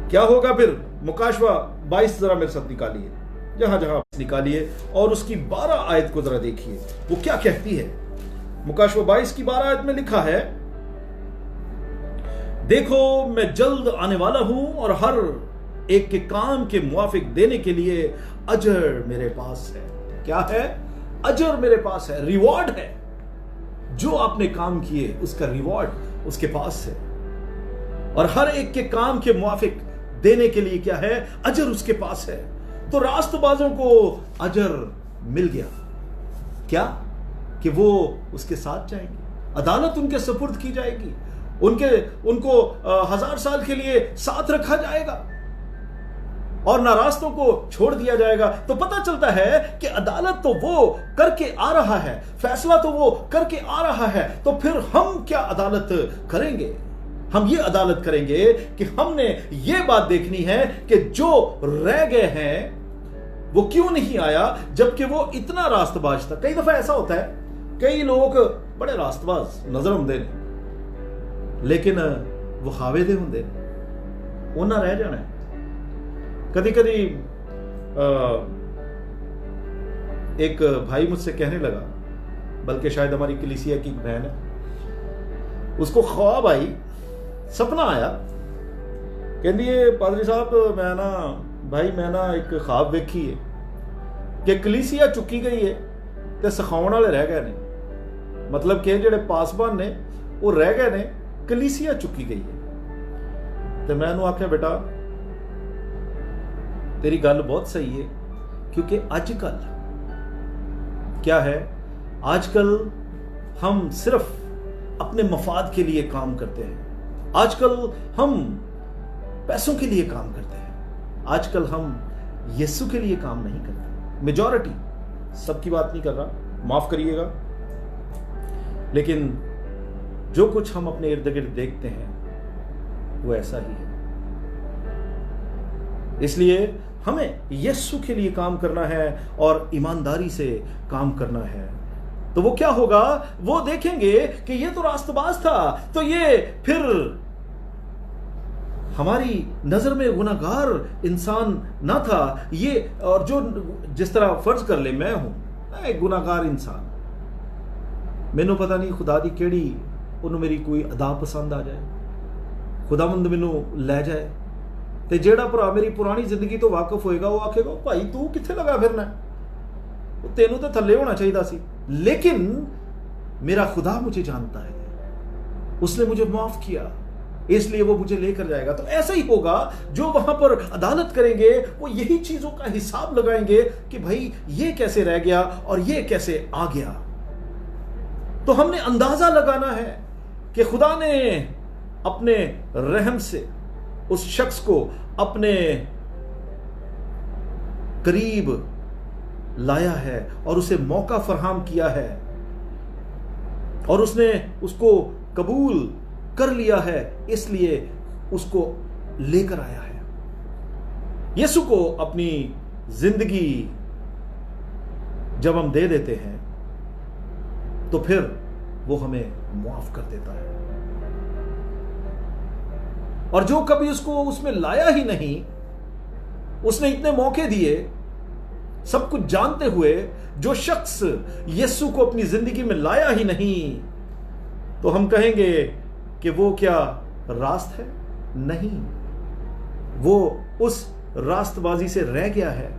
क्या होगा फिर? मुकाशवा 22 जरा मेरे साथ निकालिए, जहां जहां निकालिए, और उसकी 12 आयत को जरा देखिए वो क्या कहती है। मुकाशवा 22 की 12 आयत में लिखा है, देखो मैं जल्द आने वाला हूं और हर एक के काम के मुआफिक देने के लिए अजर मेरे पास है। क्या है? अजर मेरे पास है, रिवॉर्ड है। जो आपने काम किए उसका रिवॉर्ड उसके पास है, और हर एक के काम के मुआफिक देने के लिए क्या है? अजर उसके पास है। तो रास्तबाजों को अजर मिल गया। क्या? कि वो उसके साथ जाएंगे, अदालत उनके सुपुर्द की जाएगी, उनको 1000 साल के लिए साथ रखा जाएगा और नारास्तों को छोड़ दिया जाएगा। तो पता चलता है कि अदालत तो वो करके आ रहा है, फैसला तो वो करके आ रहा है। तो फिर हम क्या अदालत करेंगे? हम ये अदालत करेंगे कि हमने ये बात देखनी है कि जो रह गए हैं वो क्यों नहीं आया, जबकि वो इतना रास्तबाज था। कई दफा ऐसा होता है, कई लोग बड़े रास्तबाज नजर आते हैं, लेकिन वो खावेदे होंगे, उन्हें रह जाना है। कदी कदी एक भाई मुझसे कहने लगा, बल्कि शायद हमारी कलीसिया की बहन है, उसको ख्वाब आई, सपना आया, कहती है पादरी साहब मैं ना एक ख्वाब वेखी है कि कलीसिया चुकी गई है तो सिखाने वाले रह गए ने, मतलब कि जेडे पासबान ने वो रह गए ने, कलीसिया चुकी गई है। तो मैं आख्या बेटा तेरी गल बहुत सही है, क्योंकि आजकल क्या है, आजकल हम सिर्फ अपने मफाद के लिए काम करते हैं, आजकल हम पैसों के लिए काम करते हैं, आजकल हम यीशु के लिए काम नहीं करते। मेजॉरिटी, सबकी बात नहीं कर रहा, माफ करिएगा, लेकिन जो कुछ हम अपने इर्द गिर्द देखते हैं वो ऐसा ही है। इसलिए हमें यीशु के लिए काम करना है और ईमानदारी से काम करना है। तो वो क्या होगा, वो देखेंगे कि ये तो रास्तबाज था, तो ये फिर हमारी नजर में गुनाहगार इंसान ना था ये, और जो जिस तरह फर्ज कर ले मैं हूं एक गुनाहगार इंसान, मैनू पता नहीं खुदा दी केड़ी उन्होंने मेरी कोई अदा पसंद आ जाए, खुदावंद मैनू लै जाए, ते जेड़ा भरा मेरी पुरानी जिंदगी तो वाकिफ होएगा वो आखेगा भाई तू कित्थे लगा फिरना, तेनू तो थल्ले होना चाहिए सी, लेकिन मेरा खुदा मुझे जानता है, उसने मुझे माफ किया, इसलिए वो मुझे लेकर जाएगा। तो ऐसा ही होगा, जो वहां पर अदालत करेंगे वो यही चीजों का हिसाब लगाएंगे कि भाई ये कैसे रह गया और ये कैसे आ गया। तो हमने अंदाजा लगाना है कि खुदा ने अपने रहम से उस शख्स को अपने करीब लाया है और उसे मौका फराहम किया है और उसने उसको कबूल कर लिया है, इसलिए उसको लेकर आया है। यीशु को अपनी जिंदगी जब हम दे देते हैं तो फिर वो हमें माफ कर देता है, और जो कभी उसको उसमें लाया ही नहीं, उसने इतने मौके दिए सब कुछ जानते हुए, जो शख्स यीशु को अपनी जिंदगी में लाया ही नहीं, तो हम कहेंगे कि वो क्या रास्त है? नहीं, वो उस रास्तबाजी से रह गया है।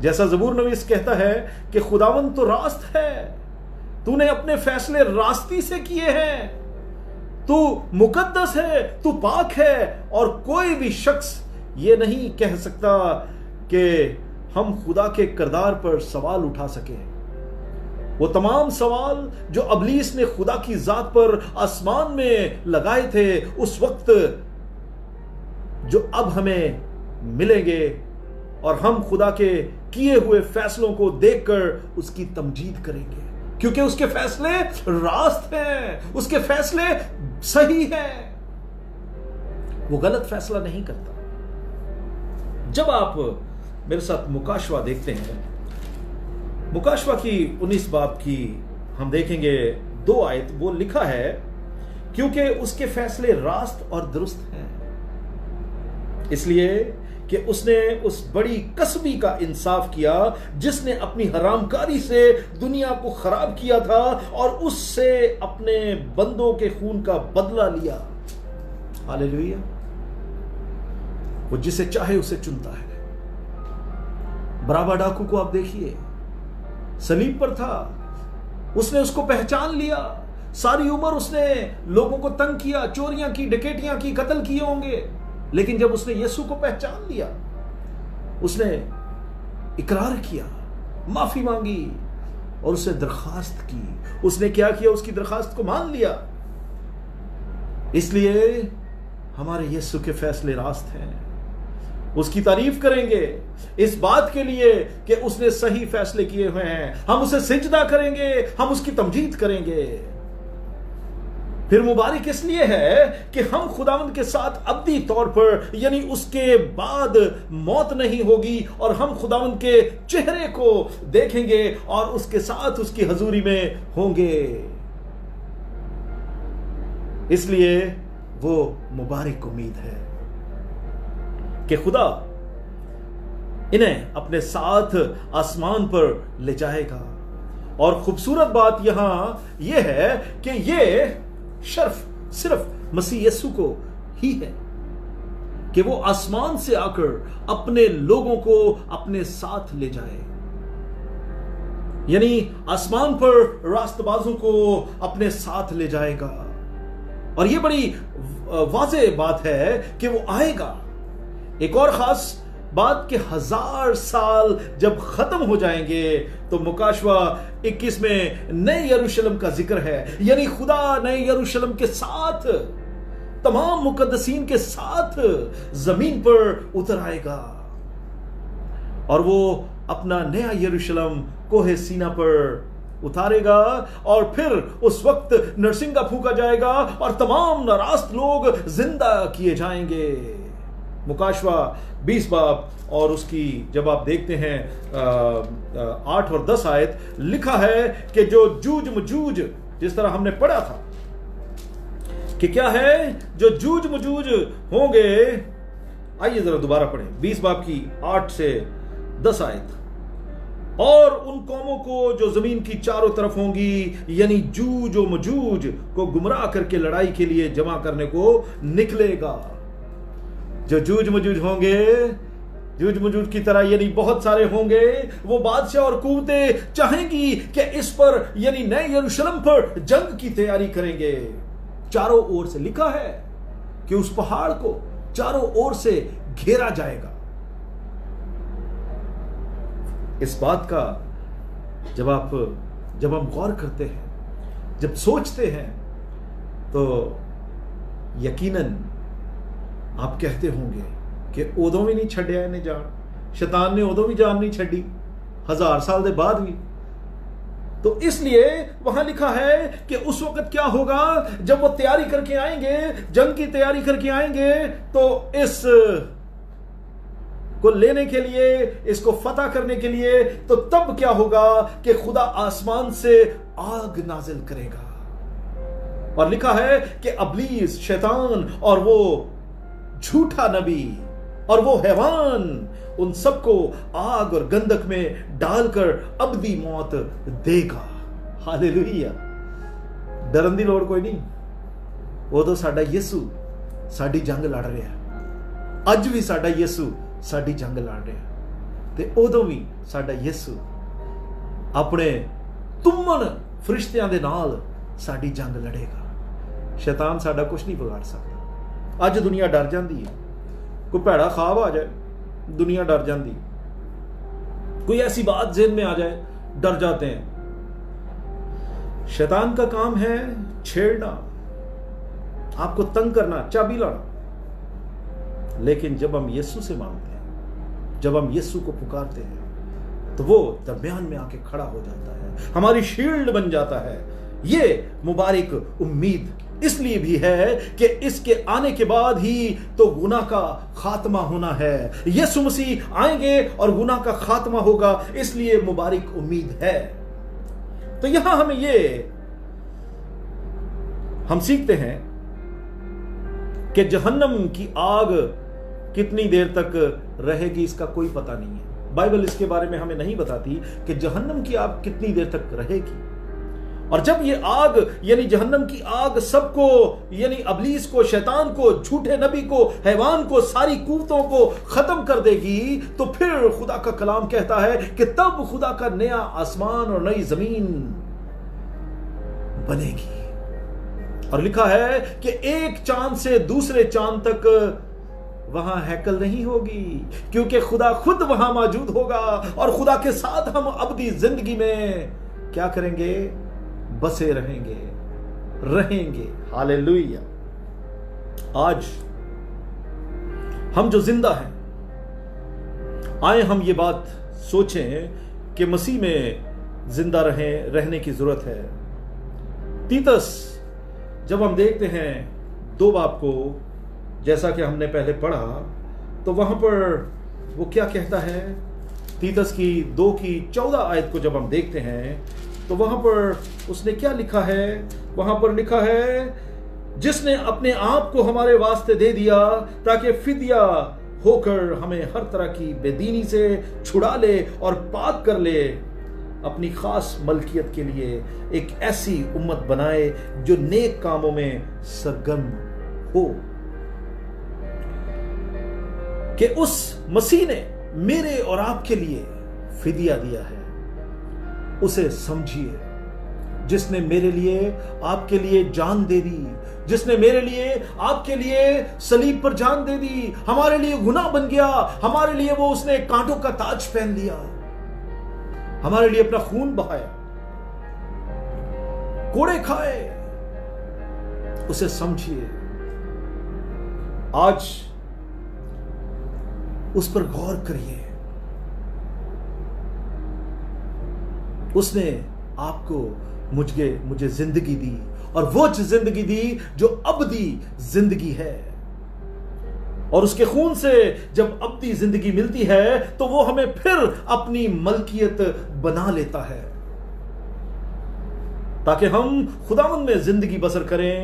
जैसा ज़बूर नवीस कहता है कि खुदावंद तो रास्त है, तूने अपने फैसले रास्ती से किए हैं, तू मुकद्दस है, तू पाक है, और कोई भी शख्स ये नहीं कह सकता कि हम खुदा के किरदार पर सवाल उठा सके। वो तमाम सवाल जो अबलीस ने खुदा की जात पर आसमान में लगाए थे उस वक्त, जो अब हमें मिलेंगे, और हम खुदा के किए हुए फैसलों को देखकर उसकी तमजीद करेंगे, क्योंकि उसके फैसले रास्त हैं, उसके फैसले सही हैं, वो गलत फैसला नहीं करता। जब आप मेरे साथ मुकाशवा देखते हैं, मुकाशवा की 19 बाब की हम देखेंगे 2 आयत, वो लिखा है क्योंकि उसके फैसले रास्त और दुरुस्त हैं, इसलिए कि उसने उस बड़ी कसबी का इंसाफ किया जिसने अपनी हरामकारी से दुनिया को खराब किया था और उससे अपने बंदों के खून का बदला लिया। हालेलुया। वो जिसे चाहे उसे चुनता है। बराबा डाकू को आप देखिए, सलीब पर था, उसने उसको पहचान लिया, सारी उम्र उसने लोगों को तंग किया, चोरियां की, डकैतियां की, कत्ल किए होंगे, लेकिन जब उसने यीशु को पहचान लिया, उसने इकरार किया, माफी मांगी और उसने दरखास्त की। उसने क्या किया? उसकी दरखास्त को मान लिया। इसलिए हमारे यीशु के फैसले रास्त हैं। उसकी तारीफ करेंगे इस बात के लिए कि उसने सही फैसले किए हुए हैं। हम उसे सिजदा करेंगे, हम उसकी तमजीद करेंगे। फिर मुबारक इसलिए है कि हम खुदावंद के साथ अब्दी तौर पर, यानी उसके बाद मौत नहीं होगी, और हम खुदावंद के चेहरे को देखेंगे और उसके साथ उसकी हजूरी में होंगे। इसलिए वो मुबारक उम्मीद है कि खुदा इन्हें अपने साथ आसमान पर ले जाएगा। और खूबसूरत बात यहां यह है कि ये शर्फ सिर्फ मसीह यीशु को ही है कि वो आसमान से आकर अपने लोगों को अपने साथ ले जाए, यानी आसमान पर रास्तबाजों को अपने साथ ले जाएगा। और ये बड़ी वाज़ेह बात है कि वो आएगा। एक और खास बाद के 1000 साल जब खत्म हो जाएंगे तो मुकाशवा 21 में नए यरूशलेम का जिक्र है, यानी खुदा नए यरूशलेम के साथ, तमाम मुकद्दसीन के साथ जमीन पर उतर आएगा और वो अपना नया यरूशलेम कोहे सीना पर उतारेगा और फिर उस वक्त नरसिंगा फूंका जाएगा और तमाम नाराज लोग जिंदा किए जाएंगे। मुकाशवा 20 बाब और उसकी जब आप देखते हैं 8 और 10 आयत, लिखा है कि जो जूझ मजूझ, जिस तरह हमने पढ़ा था कि क्या है जो जूझ मजूझ होंगे। आइए जरा दोबारा पढ़ें 20 बाब की 8 से 10 आयत। और उन कौमों को जो जमीन की चारों तरफ होंगी, यानी जूझ और मजूझ को गुमराह करके लड़ाई के लिए जमा करने को निकलेगा। जो जूझ मजूझ होंगे, जूझ मजूझ की तरह यानी बहुत सारे होंगे, वो बादशाह और कुव्वतें चाहेंगी कि इस पर यानी नए यरूशलेम पर जंग की तैयारी करेंगे। चारों ओर से लिखा है कि उस पहाड़ को चारों ओर से घेरा जाएगा। इस बात का जब हम गौर करते हैं, जब सोचते हैं, तो यकीनन आप कहते होंगे कि उदों भी नहीं छड्या इन्हें जान, शैतान ने उदों भी जान नहीं छड़ी 1000 साल के बाद भी। तो इसलिए वहां लिखा है कि उस वक्त क्या होगा जब वो तैयारी करके आएंगे, जंग की तैयारी करके आएंगे, तो इस को लेने के लिए, इसको फतह करने के लिए, तो तब क्या होगा कि खुदा आसमान से आग नाजिल करेगा। और लिखा है कि अबलीस, शैतान और वो झूठा नबी और वो हैवान, उन सबको आग और गंधक में डालकर अबदी मौत देगा। हालेलुया। डरन दी लोड़ कोई नहीं। वो तो साडा यीशु साडी जंग लड़ रहा है। अज भी साडा यीशु साडी जंग लड़ रहा है, ते उदों भी साडा यीशु अपने तुमन फरिश्तियां दे नाल साडी जंग लड़ेगा। शैतान साडा कुछ नहीं बिगाड़ सकता। अज दुनिया डर जाती है, कोई भैड़ा ख्वाब आ जाए दुनिया डर जाती, कोई ऐसी बात ज़हन में आ जाए डर जाते हैं। शैतान का काम है छेड़ना, आपको तंग करना, चाबी लाना। लेकिन जब हम यीशु से मांगते हैं, जब हम यीशु को पुकारते हैं, तो वो दरमियान में आके खड़ा हो जाता है, हमारी शील्ड बन जाता है। ये मुबारक उम्मीद इसलिए भी है कि इसके आने के बाद ही तो गुनाह का खात्मा होना है। यीशु मसीह आएंगे और गुनाह का खात्मा होगा, इसलिए मुबारक उम्मीद है। तो यहां हम सीखते हैं कि जहन्नम की आग कितनी देर तक रहेगी इसका कोई पता नहीं है। बाइबल इसके बारे में हमें नहीं बताती कि जहन्नम की आग कितनी देर तक रहेगी। और जब ये आग यानी जहन्नम की आग सबको यानी अबलीस को, शैतान को, झूठे नबी को, हैवान को, सारी कुव्वतों को खत्म कर देगी, तो फिर खुदा का कलाम कहता है कि तब खुदा का नया आसमान और नई जमीन बनेगी। और लिखा है कि एक चांद से दूसरे चांद तक वहां हैकल नहीं होगी, क्योंकि खुदा खुद वहां मौजूद होगा और खुदा के साथ हम अबदी जिंदगी में क्या करेंगे? बसे रहेंगे। हालेलुया। आज हम जो जिंदा हैं, आए हम ये बात सोचें कि मसीह में जिंदा रहने की जरूरत है। तीतस जब हम देखते हैं 2 बाब को, जैसा कि हमने पहले पढ़ा, तो वहां पर वो क्या कहता है? तीतस की 2 की 14 आयत को जब हम देखते हैं, तो वहां पर उसने क्या लिखा है? वहां पर लिखा है, जिसने अपने आप को हमारे वास्ते दे दिया ताकि फिदिया होकर हमें हर तरह की बेदीनी से छुड़ा ले और पाक कर ले, अपनी खास मलकियत के लिए एक ऐसी उम्मत बनाए जो नेक कामों में सरगर्म हो। कि उस मसीह ने मेरे और आपके लिए फिदिया दिया है, उसे समझिए, जिसने मेरे लिए आपके लिए जान दे दी, जिसने मेरे लिए आपके लिए सलीब पर जान दे दी, हमारे लिए गुनाह बन गया, हमारे लिए वो उसने कांटों का ताज पहन लिया, हमारे लिए अपना खून बहाया, कोड़े खाए। उसे समझिए, आज उस पर गौर करिए। उसने आपको मुझे जिंदगी दी, और वो जिंदगी दी जो अबदी जिंदगी है। और उसके खून से जब अबदी जिंदगी मिलती है तो वो हमें फिर अपनी मलकियत बना लेता है, ताकि हम खुदावंद में जिंदगी बसर करें।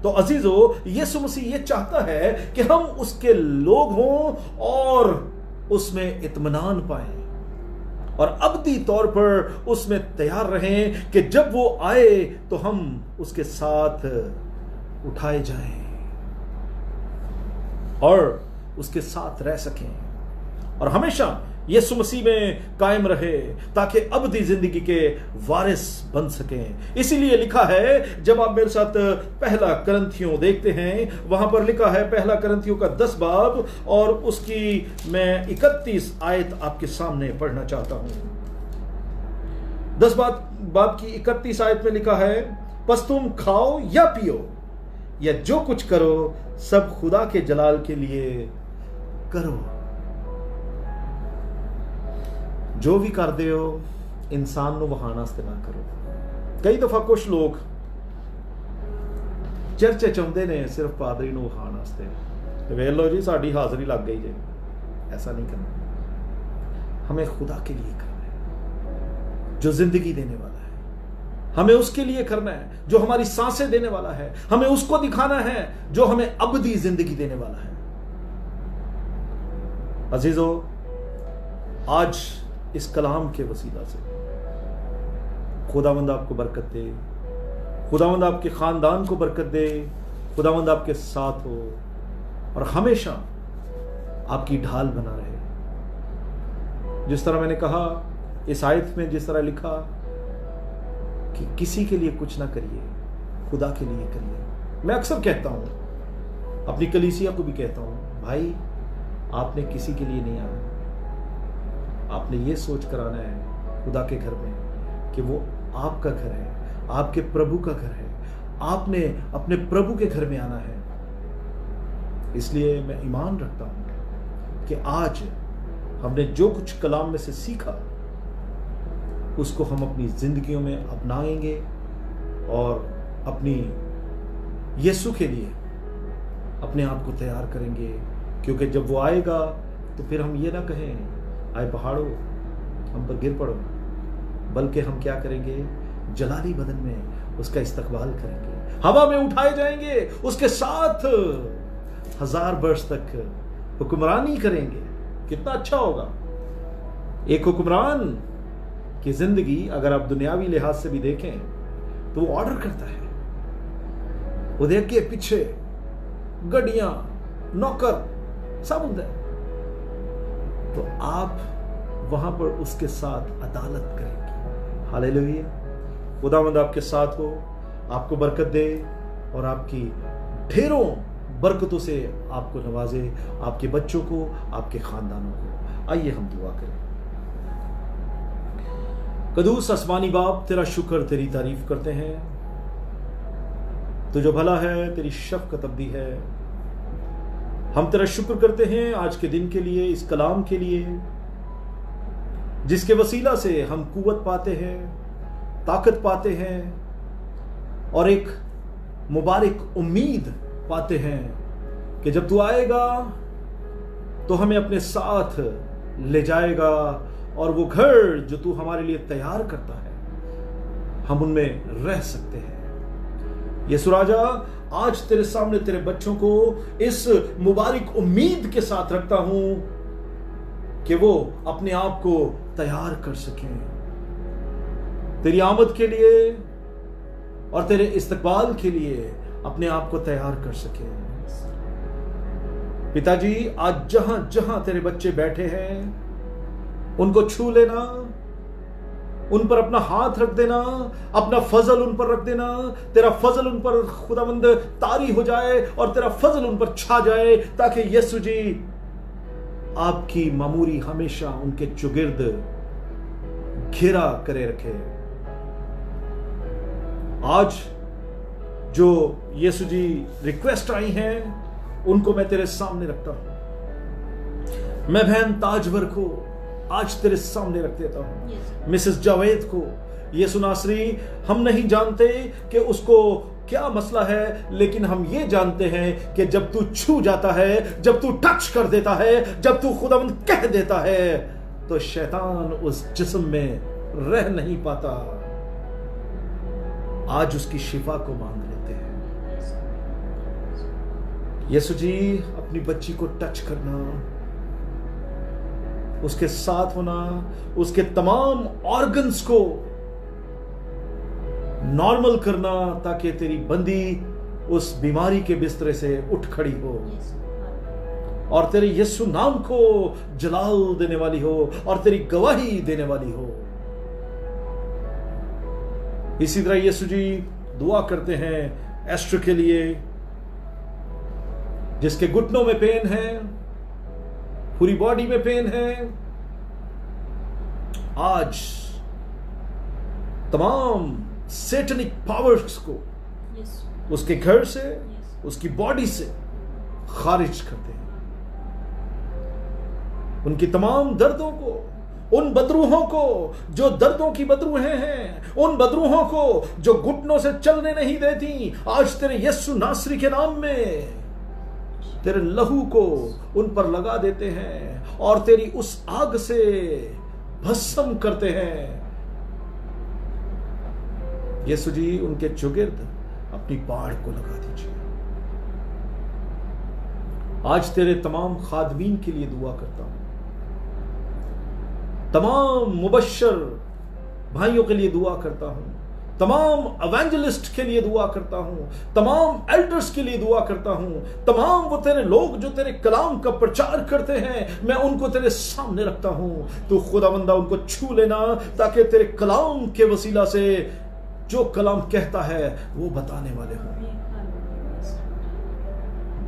तो अजीजों, यीशु मसीह ये चाहता है कि हम उसके लोग हों और उसमें इत्मीनान पाएं, और अबदी तौर पर उसमें तैयार रहें कि जब वो आए तो हम उसके साथ उठाए जाएं और उसके साथ रह सकें, और हमेशा यीशु मसीह में कायम रहे, ताकि अबदी जिंदगी के वारिस बन सकें। इसीलिए लिखा है, जब आप मेरे साथ पहला करंथियों देखते हैं, वहां पर लिखा है, पहला करंथियों का 10 बाब और उसकी मैं 31 आयत आपके सामने पढ़ना चाहता हूं। 10 बाब की 31 आयत में लिखा है, बस तुम खाओ या पियो या जो कुछ करो, सब खुदा के जलाल के लिए करो। जो भी कर दे हो, इंसान ਨੂੰ ਵਹਾਣ ਵਾਸਤੇ ਨਾ ਕਰੋ। ਕਈ ਦਫਾ ਕੁਝ ਲੋਕ ਚਰਚੇ ਚਾਹੁੰਦੇ ਨੇ ਸਿਰਫ ਪਾਦਰੀ ਨੂੰ ਵਹਾਣ ਵਾਸਤੇ, ਤੇ ਵੇਖ ਲਓ ਜੀ ਸਾਡੀ ਹਾਜ਼ਰੀ ਲੱਗ ਗਈ ਜੇ। ऐसा नहीं करना, हमें खुदा के लिए करना है जो जिंदगी देने वाला है। हमें उसके लिए करना है जो हमारी सांसें देने वाला है। हमें उसको दिखाना है जो हमें अबदी जिंदगी देने वाला है। अजीजों, आज इस कलाम के वसीला से खुदावंद आपको बरकत दे, खुदावंद आपके खानदान को बरकत दे, खुदावंद आपके साथ हो और हमेशा आपकी ढाल बना रहे। जिस तरह मैंने कहा, इस आयत में जिस तरह लिखा कि किसी के लिए कुछ ना करिए, खुदा के लिए करिए। मैं अक्सर कहता हूं, अपनी कलीसिया को भी कहता हूं, भाई आपने किसी के लिए नहीं आना, आपने ये सोच कर आना है खुदा के घर में कि वो आपका घर है, आपके प्रभु का घर है। आपने अपने प्रभु के घर में आना है। इसलिए मैं ईमान रखता हूं कि आज हमने जो कुछ कलाम में से सीखा उसको हम अपनी जिंदगियों में अपनाएंगे और अपनी यीशु के लिए अपने आप को तैयार करेंगे। क्योंकि जब वो आएगा तो फिर हम ये ना कहें, आए पहाड़ों हम पर गिर पड़ो, बल्कि हम क्या करेंगे, जलाली बदन में उसका इस्तकबाल करेंगे, हवा में उठाए जाएंगे, उसके साथ 1000 वर्ष तक हुक्मरानी करेंगे। कितना अच्छा होगा। एक हुक्मरान की जिंदगी अगर आप दुनियावी लिहाज से भी देखें तो वो ऑर्डर करता है, वो देख के पीछे गड्डियां, नौकर सब होता है, तो आप वहां पर उसके साथ अदालत करेंगे। हालेलुया। खुदावंद आपके साथ हो, आपको बरकत दे और आपकी ढेरों बरकतों से आपको नवाजे, आपके बच्चों को, आपके खानदानों को। आइए हम दुआ करें। कदूस आसमानी बाप, तेरा शुक्र, तेरी तारीफ करते हैं। तू जो भला है, तेरी शफ़क़त अब्दी है। हम तेरा शुक्र करते हैं आज के दिन के लिए, इस कलाम के लिए, जिसके वसीला से हम कुव्वत पाते हैं, ताकत पाते हैं और एक मुबारक उम्मीद पाते हैं कि जब तू आएगा तो हमें अपने साथ ले जाएगा और वो घर जो तू हमारे लिए तैयार करता है हम उनमें रह सकते हैं। यीशु राजा, आज तेरे सामने तेरे बच्चों को इस मुबारक उम्मीद के साथ रखता हूं कि वो अपने आप को तैयार कर सकें तेरी आमद के लिए और तेरे इस्तकबाल के लिए, अपने आप को तैयार कर सकें। पिताजी, आज जहां जहां तेरे बच्चे बैठे हैं उनको छू लेना, उन पर अपना हाथ रख देना, अपना फजल उन पर रख देना। तेरा फजल उन पर खुदावंद तारी हो जाए और तेरा फजल उन पर छा जाए, ताकि यीशु जी आपकी मामूरी हमेशा उनके चुगिर्द घेरा करे रखे। आज जो यीशु जी रिक्वेस्ट आई हैं उनको मैं तेरे सामने रखता हूं। मैं बहन ताजवर को आज तेरे सामने रख देता हूं। मिसेस जावेद को, यीशु नासरी, हम नहीं जानते कि उसको क्या मसला है, लेकिन हम ये जानते हैं कि जब तू छू जाता है, जब तू टच कर देता है, जब तू खुदावंद कह देता है, तो शैतान उस जिस्म में रह नहीं पाता। आज उसकी शिफा को मांग लेते हैं। यीशु जी, अपनी बच्ची को टच करना, उसके साथ होना, उसके तमाम ऑर्गन्स को नॉर्मल करना, ताकि तेरी बंदी उस बीमारी के बिस्तरे से उठ खड़ी हो और तेरे यीशु नाम को जलाल देने वाली हो और तेरी गवाही देने वाली हो। इसी तरह यीशु जी दुआ करते हैं एस्टर के लिए, जिसके घुटनों में पेन है, पूरी बॉडी में पेन है। आज तमाम सैटनिक पावर्स को उसके घर से, उसकी बॉडी से खारिज करते हैं। उनकी तमाम दर्दों को, उन बदरूहों को जो दर्दों की बदरूहें हैं, उन बदरूहों को जो घुटनों से चलने नहीं देती, आज तेरे यीशु नासरी के नाम में तेरे लहू को उन पर लगा देते हैं और तेरी उस आग से भस्म करते हैं। यीशु जी, उनके चुगिर्द अपनी बाढ़ को लगा दीजिए। आज तेरे तमाम खादमीन के लिए दुआ करता हूं, तमाम मुबश्शिर भाइयों के लिए दुआ करता हूं, तमाम एवेंजलिस्ट के लिए दुआ करता हूं, तमाम एल्डर्स के लिए दुआ करता हूं, तमाम वो तेरे लोग जो तेरे कलाम का प्रचार करते हैं, मैं उनको तेरे सामने रखता हूं। तू खुदावंदा उनको छू लेना, ताकि तेरे कलाम के वसीला से जो कलाम कहता है वो बताने वाले हों।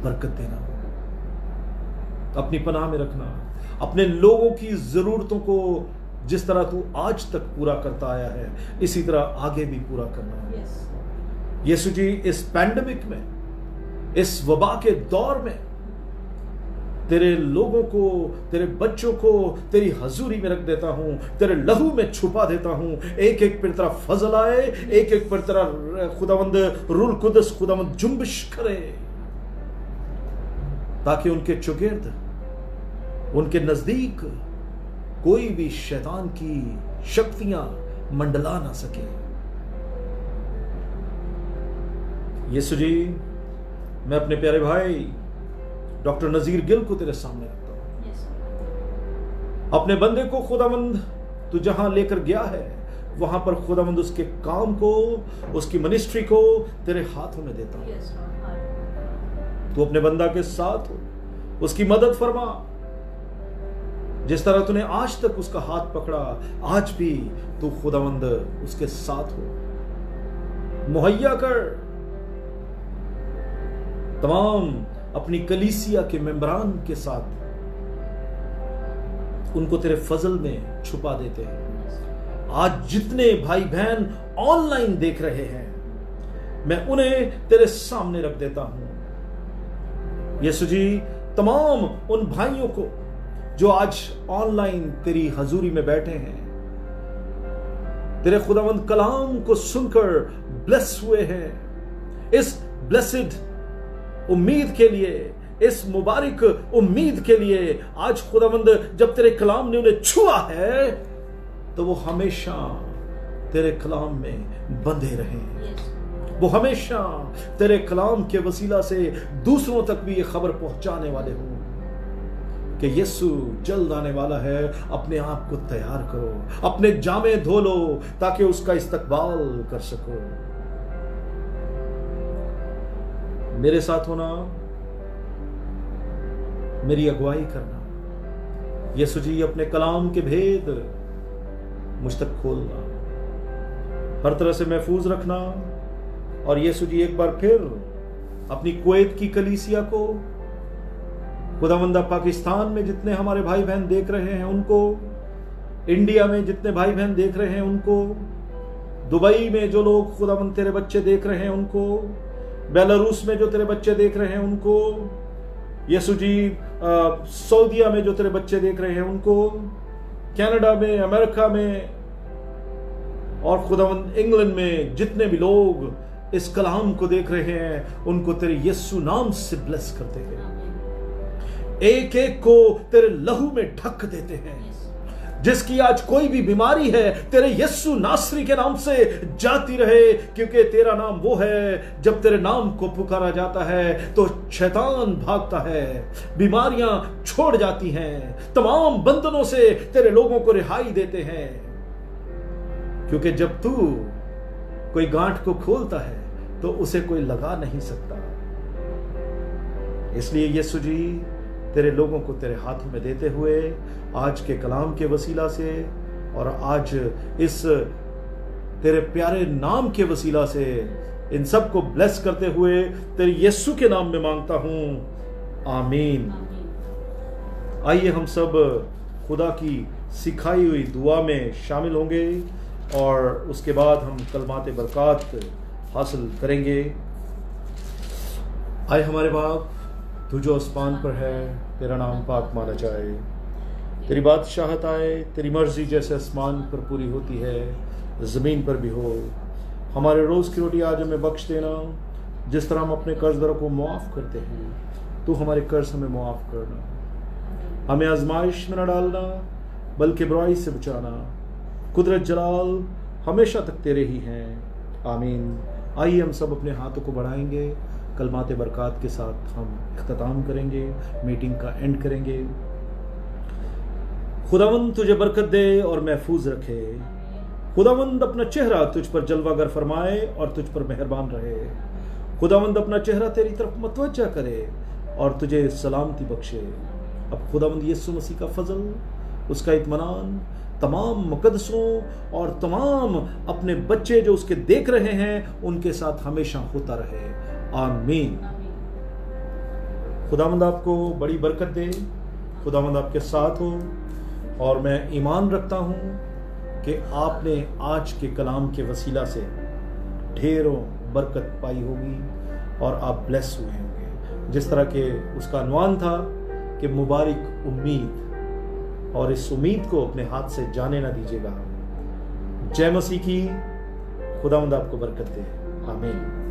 बरकत देना, अपनी पनाह में रखना, अपने लोगों की जरूरतों को जिस तरह तू आज तक पूरा करता आया है, इसी तरह आगे भी पूरा करना। यीशु जी, इस पैंडेमिक में, इस वबा के दौर में तेरे लोगों को, तेरे बच्चों को तेरी हजूरी में रख देता हूं, तेरे लहू में छुपा देता हूं। एक एक पर तेरा फजल आए, एक एक पर तेरा खुदावंद रूह कुदस खुदावंद जुम्बिश करे, ताकि उनके चुगिर्द, उनके नजदीक कोई भी शैतान की शक्तियां मंडला ना सके। यीशु जी, मैं अपने प्यारे भाई डॉक्टर नजीर गिल को तेरे सामने रखता हूं। अपने बंदे को खुदावंद तू जहां लेकर गया है, वहां पर खुदावंद उसके काम को, उसकी मिनिस्ट्री को तेरे हाथों में देता हूं। तू अपने बंदा के साथ हो, उसकी मदद फरमा। जिस तरह तूने आज तक उसका हाथ पकड़ा, आज भी तू खुदावंद उसके साथ हो। मुहैया कर तमाम अपनी कलीसिया के मेंबरान के साथ, उनको तेरे फजल में छुपा देते हैं। आज जितने भाई बहन ऑनलाइन देख रहे हैं, मैं उन्हें तेरे सामने रख देता हूं। यीशु जी, तमाम उन भाइयों को जो आज ऑनलाइन तेरी हजूरी में बैठे हैं, तेरे खुदावंद कलाम को सुनकर ब्लेस हुए हैं, इस ब्लेसिड उम्मीद के लिए, इस मुबारक उम्मीद के लिए, आज खुदावंद जब तेरे कलाम ने उन्हें छुआ है, तो वो हमेशा तेरे कलाम में बंधे रहें। वो हमेशा तेरे कलाम के वसीला से दूसरों तक भी ये खबर पहुंचाने वाले हों कि यीशु जल्द आने वाला है। अपने आप को तैयार करो, अपने जामे धो लो, ताकि उसका इस्तकबाल कर सको। मेरे साथ होना, मेरी अगुवाई करना। यीशु जी, अपने कलाम के भेद मुझ तक खोलना, हर तरह से महफूज रखना। और यीशु जी एक बार फिर अपनी कुवैत की कलीसिया को, खुदावंदा पाकिस्तान में जितने हमारे भाई बहन देख रहे हैं उनको, इंडिया में जितने भाई बहन देख रहे हैं उनको, दुबई में जो लोग खुदावंद तेरे बच्चे देख रहे हैं उनको, बेलारूस में जो तेरे बच्चे देख रहे हैं उनको, यीशु जी सऊदीया में जो तेरे बच्चे देख रहे हैं उनको, कनाडा में, अमेरिका में और खुदावंद इंग्लैंड में जितने भी लोग इस कलाम को देख रहे हैं उनको तेरे यीशु नाम से ब्लेस करते हैं, एक एक को तेरे लहू में ढक देते हैं। जिसकी आज कोई भी बीमारी है तेरे यीशु नासरी के नाम से जाती रहे, क्योंकि तेरा नाम वो है जब तेरे नाम को पुकारा जाता है तो शैतान भागता है, बीमारियां छोड़ जाती हैं, तमाम बंधनों से तेरे लोगों को रिहाई देते हैं। क्योंकि जब तू कोई गांठ को खोलता है तो उसे कोई लगा नहीं सकता। इसलिए यीशु जी तेरे लोगों को तेरे हाथों में देते हुए आज के कलाम के वसीला से और आज इस तेरे प्यारे नाम के वसीला से इन सब को ब्लेस करते हुए तेरे यीशु के नाम में मांगता हूं, आमीन। आइए हम सब खुदा की सिखाई हुई दुआ में शामिल होंगे और उसके बाद हम कलमात बरकत हासिल करेंगे। आए हमारे बाप, तू जो आसमान पर है, तेरा नाम पाक माना जाए, तेरी बादशाहत आए, तेरी मर्जी जैसे आसमान पर पूरी होती है ज़मीन पर भी हो। हमारे रोज़ की रोटी आज हमें बख्श देना, जिस तरह हम अपने कर्जदारों को मुआफ़ करते हैं, तू हमारे कर्ज हमें मुआफ़ करना। हमें आजमाइश में न डालना बल्कि बुराई से बचाना। कुदरत जलाल हमेशा तक तेरे ही हैं, आमीन। आइए हम सब अपने हाथों को बढ़ाएंगे, कलमात बरकत के साथ हम इख्तिताम करेंगे, मीटिंग का एंड करेंगे। खुदावंद तुझे बरकत दे और महफूज रखे। खुदावंद अपना चेहरा तुझ पर जलवागर फरमाए और तुझ पर मेहरबान रहे। खुदावंद अपना चेहरा तेरी तरफ मतवज्जा करे और तुझे सलामती बख्शे। अब खुदावंद यीशु मसीह का फजल, उसका इत्मीनान तमाम मुकद्दसों और तमाम अपने बच्चे जो उसके देख रहे हैं उनके साथ हमेशा होता रहे, आमीन। खुदावंद आपको बड़ी बरकत दे, खुदावंद आपके साथ हो। और मैं ईमान रखता हूँ कि आपने आज के कलाम के वसीला से ढेरों बरकत पाई होगी और आप ब्लेस हुए होंगे। जिस तरह के उसका अनुमान था कि मुबारक उम्मीद, और इस उम्मीद को अपने हाथ से जाने ना दीजिएगा। जय मसीह की। खुदावंद आपको बरकत दे, आमीन।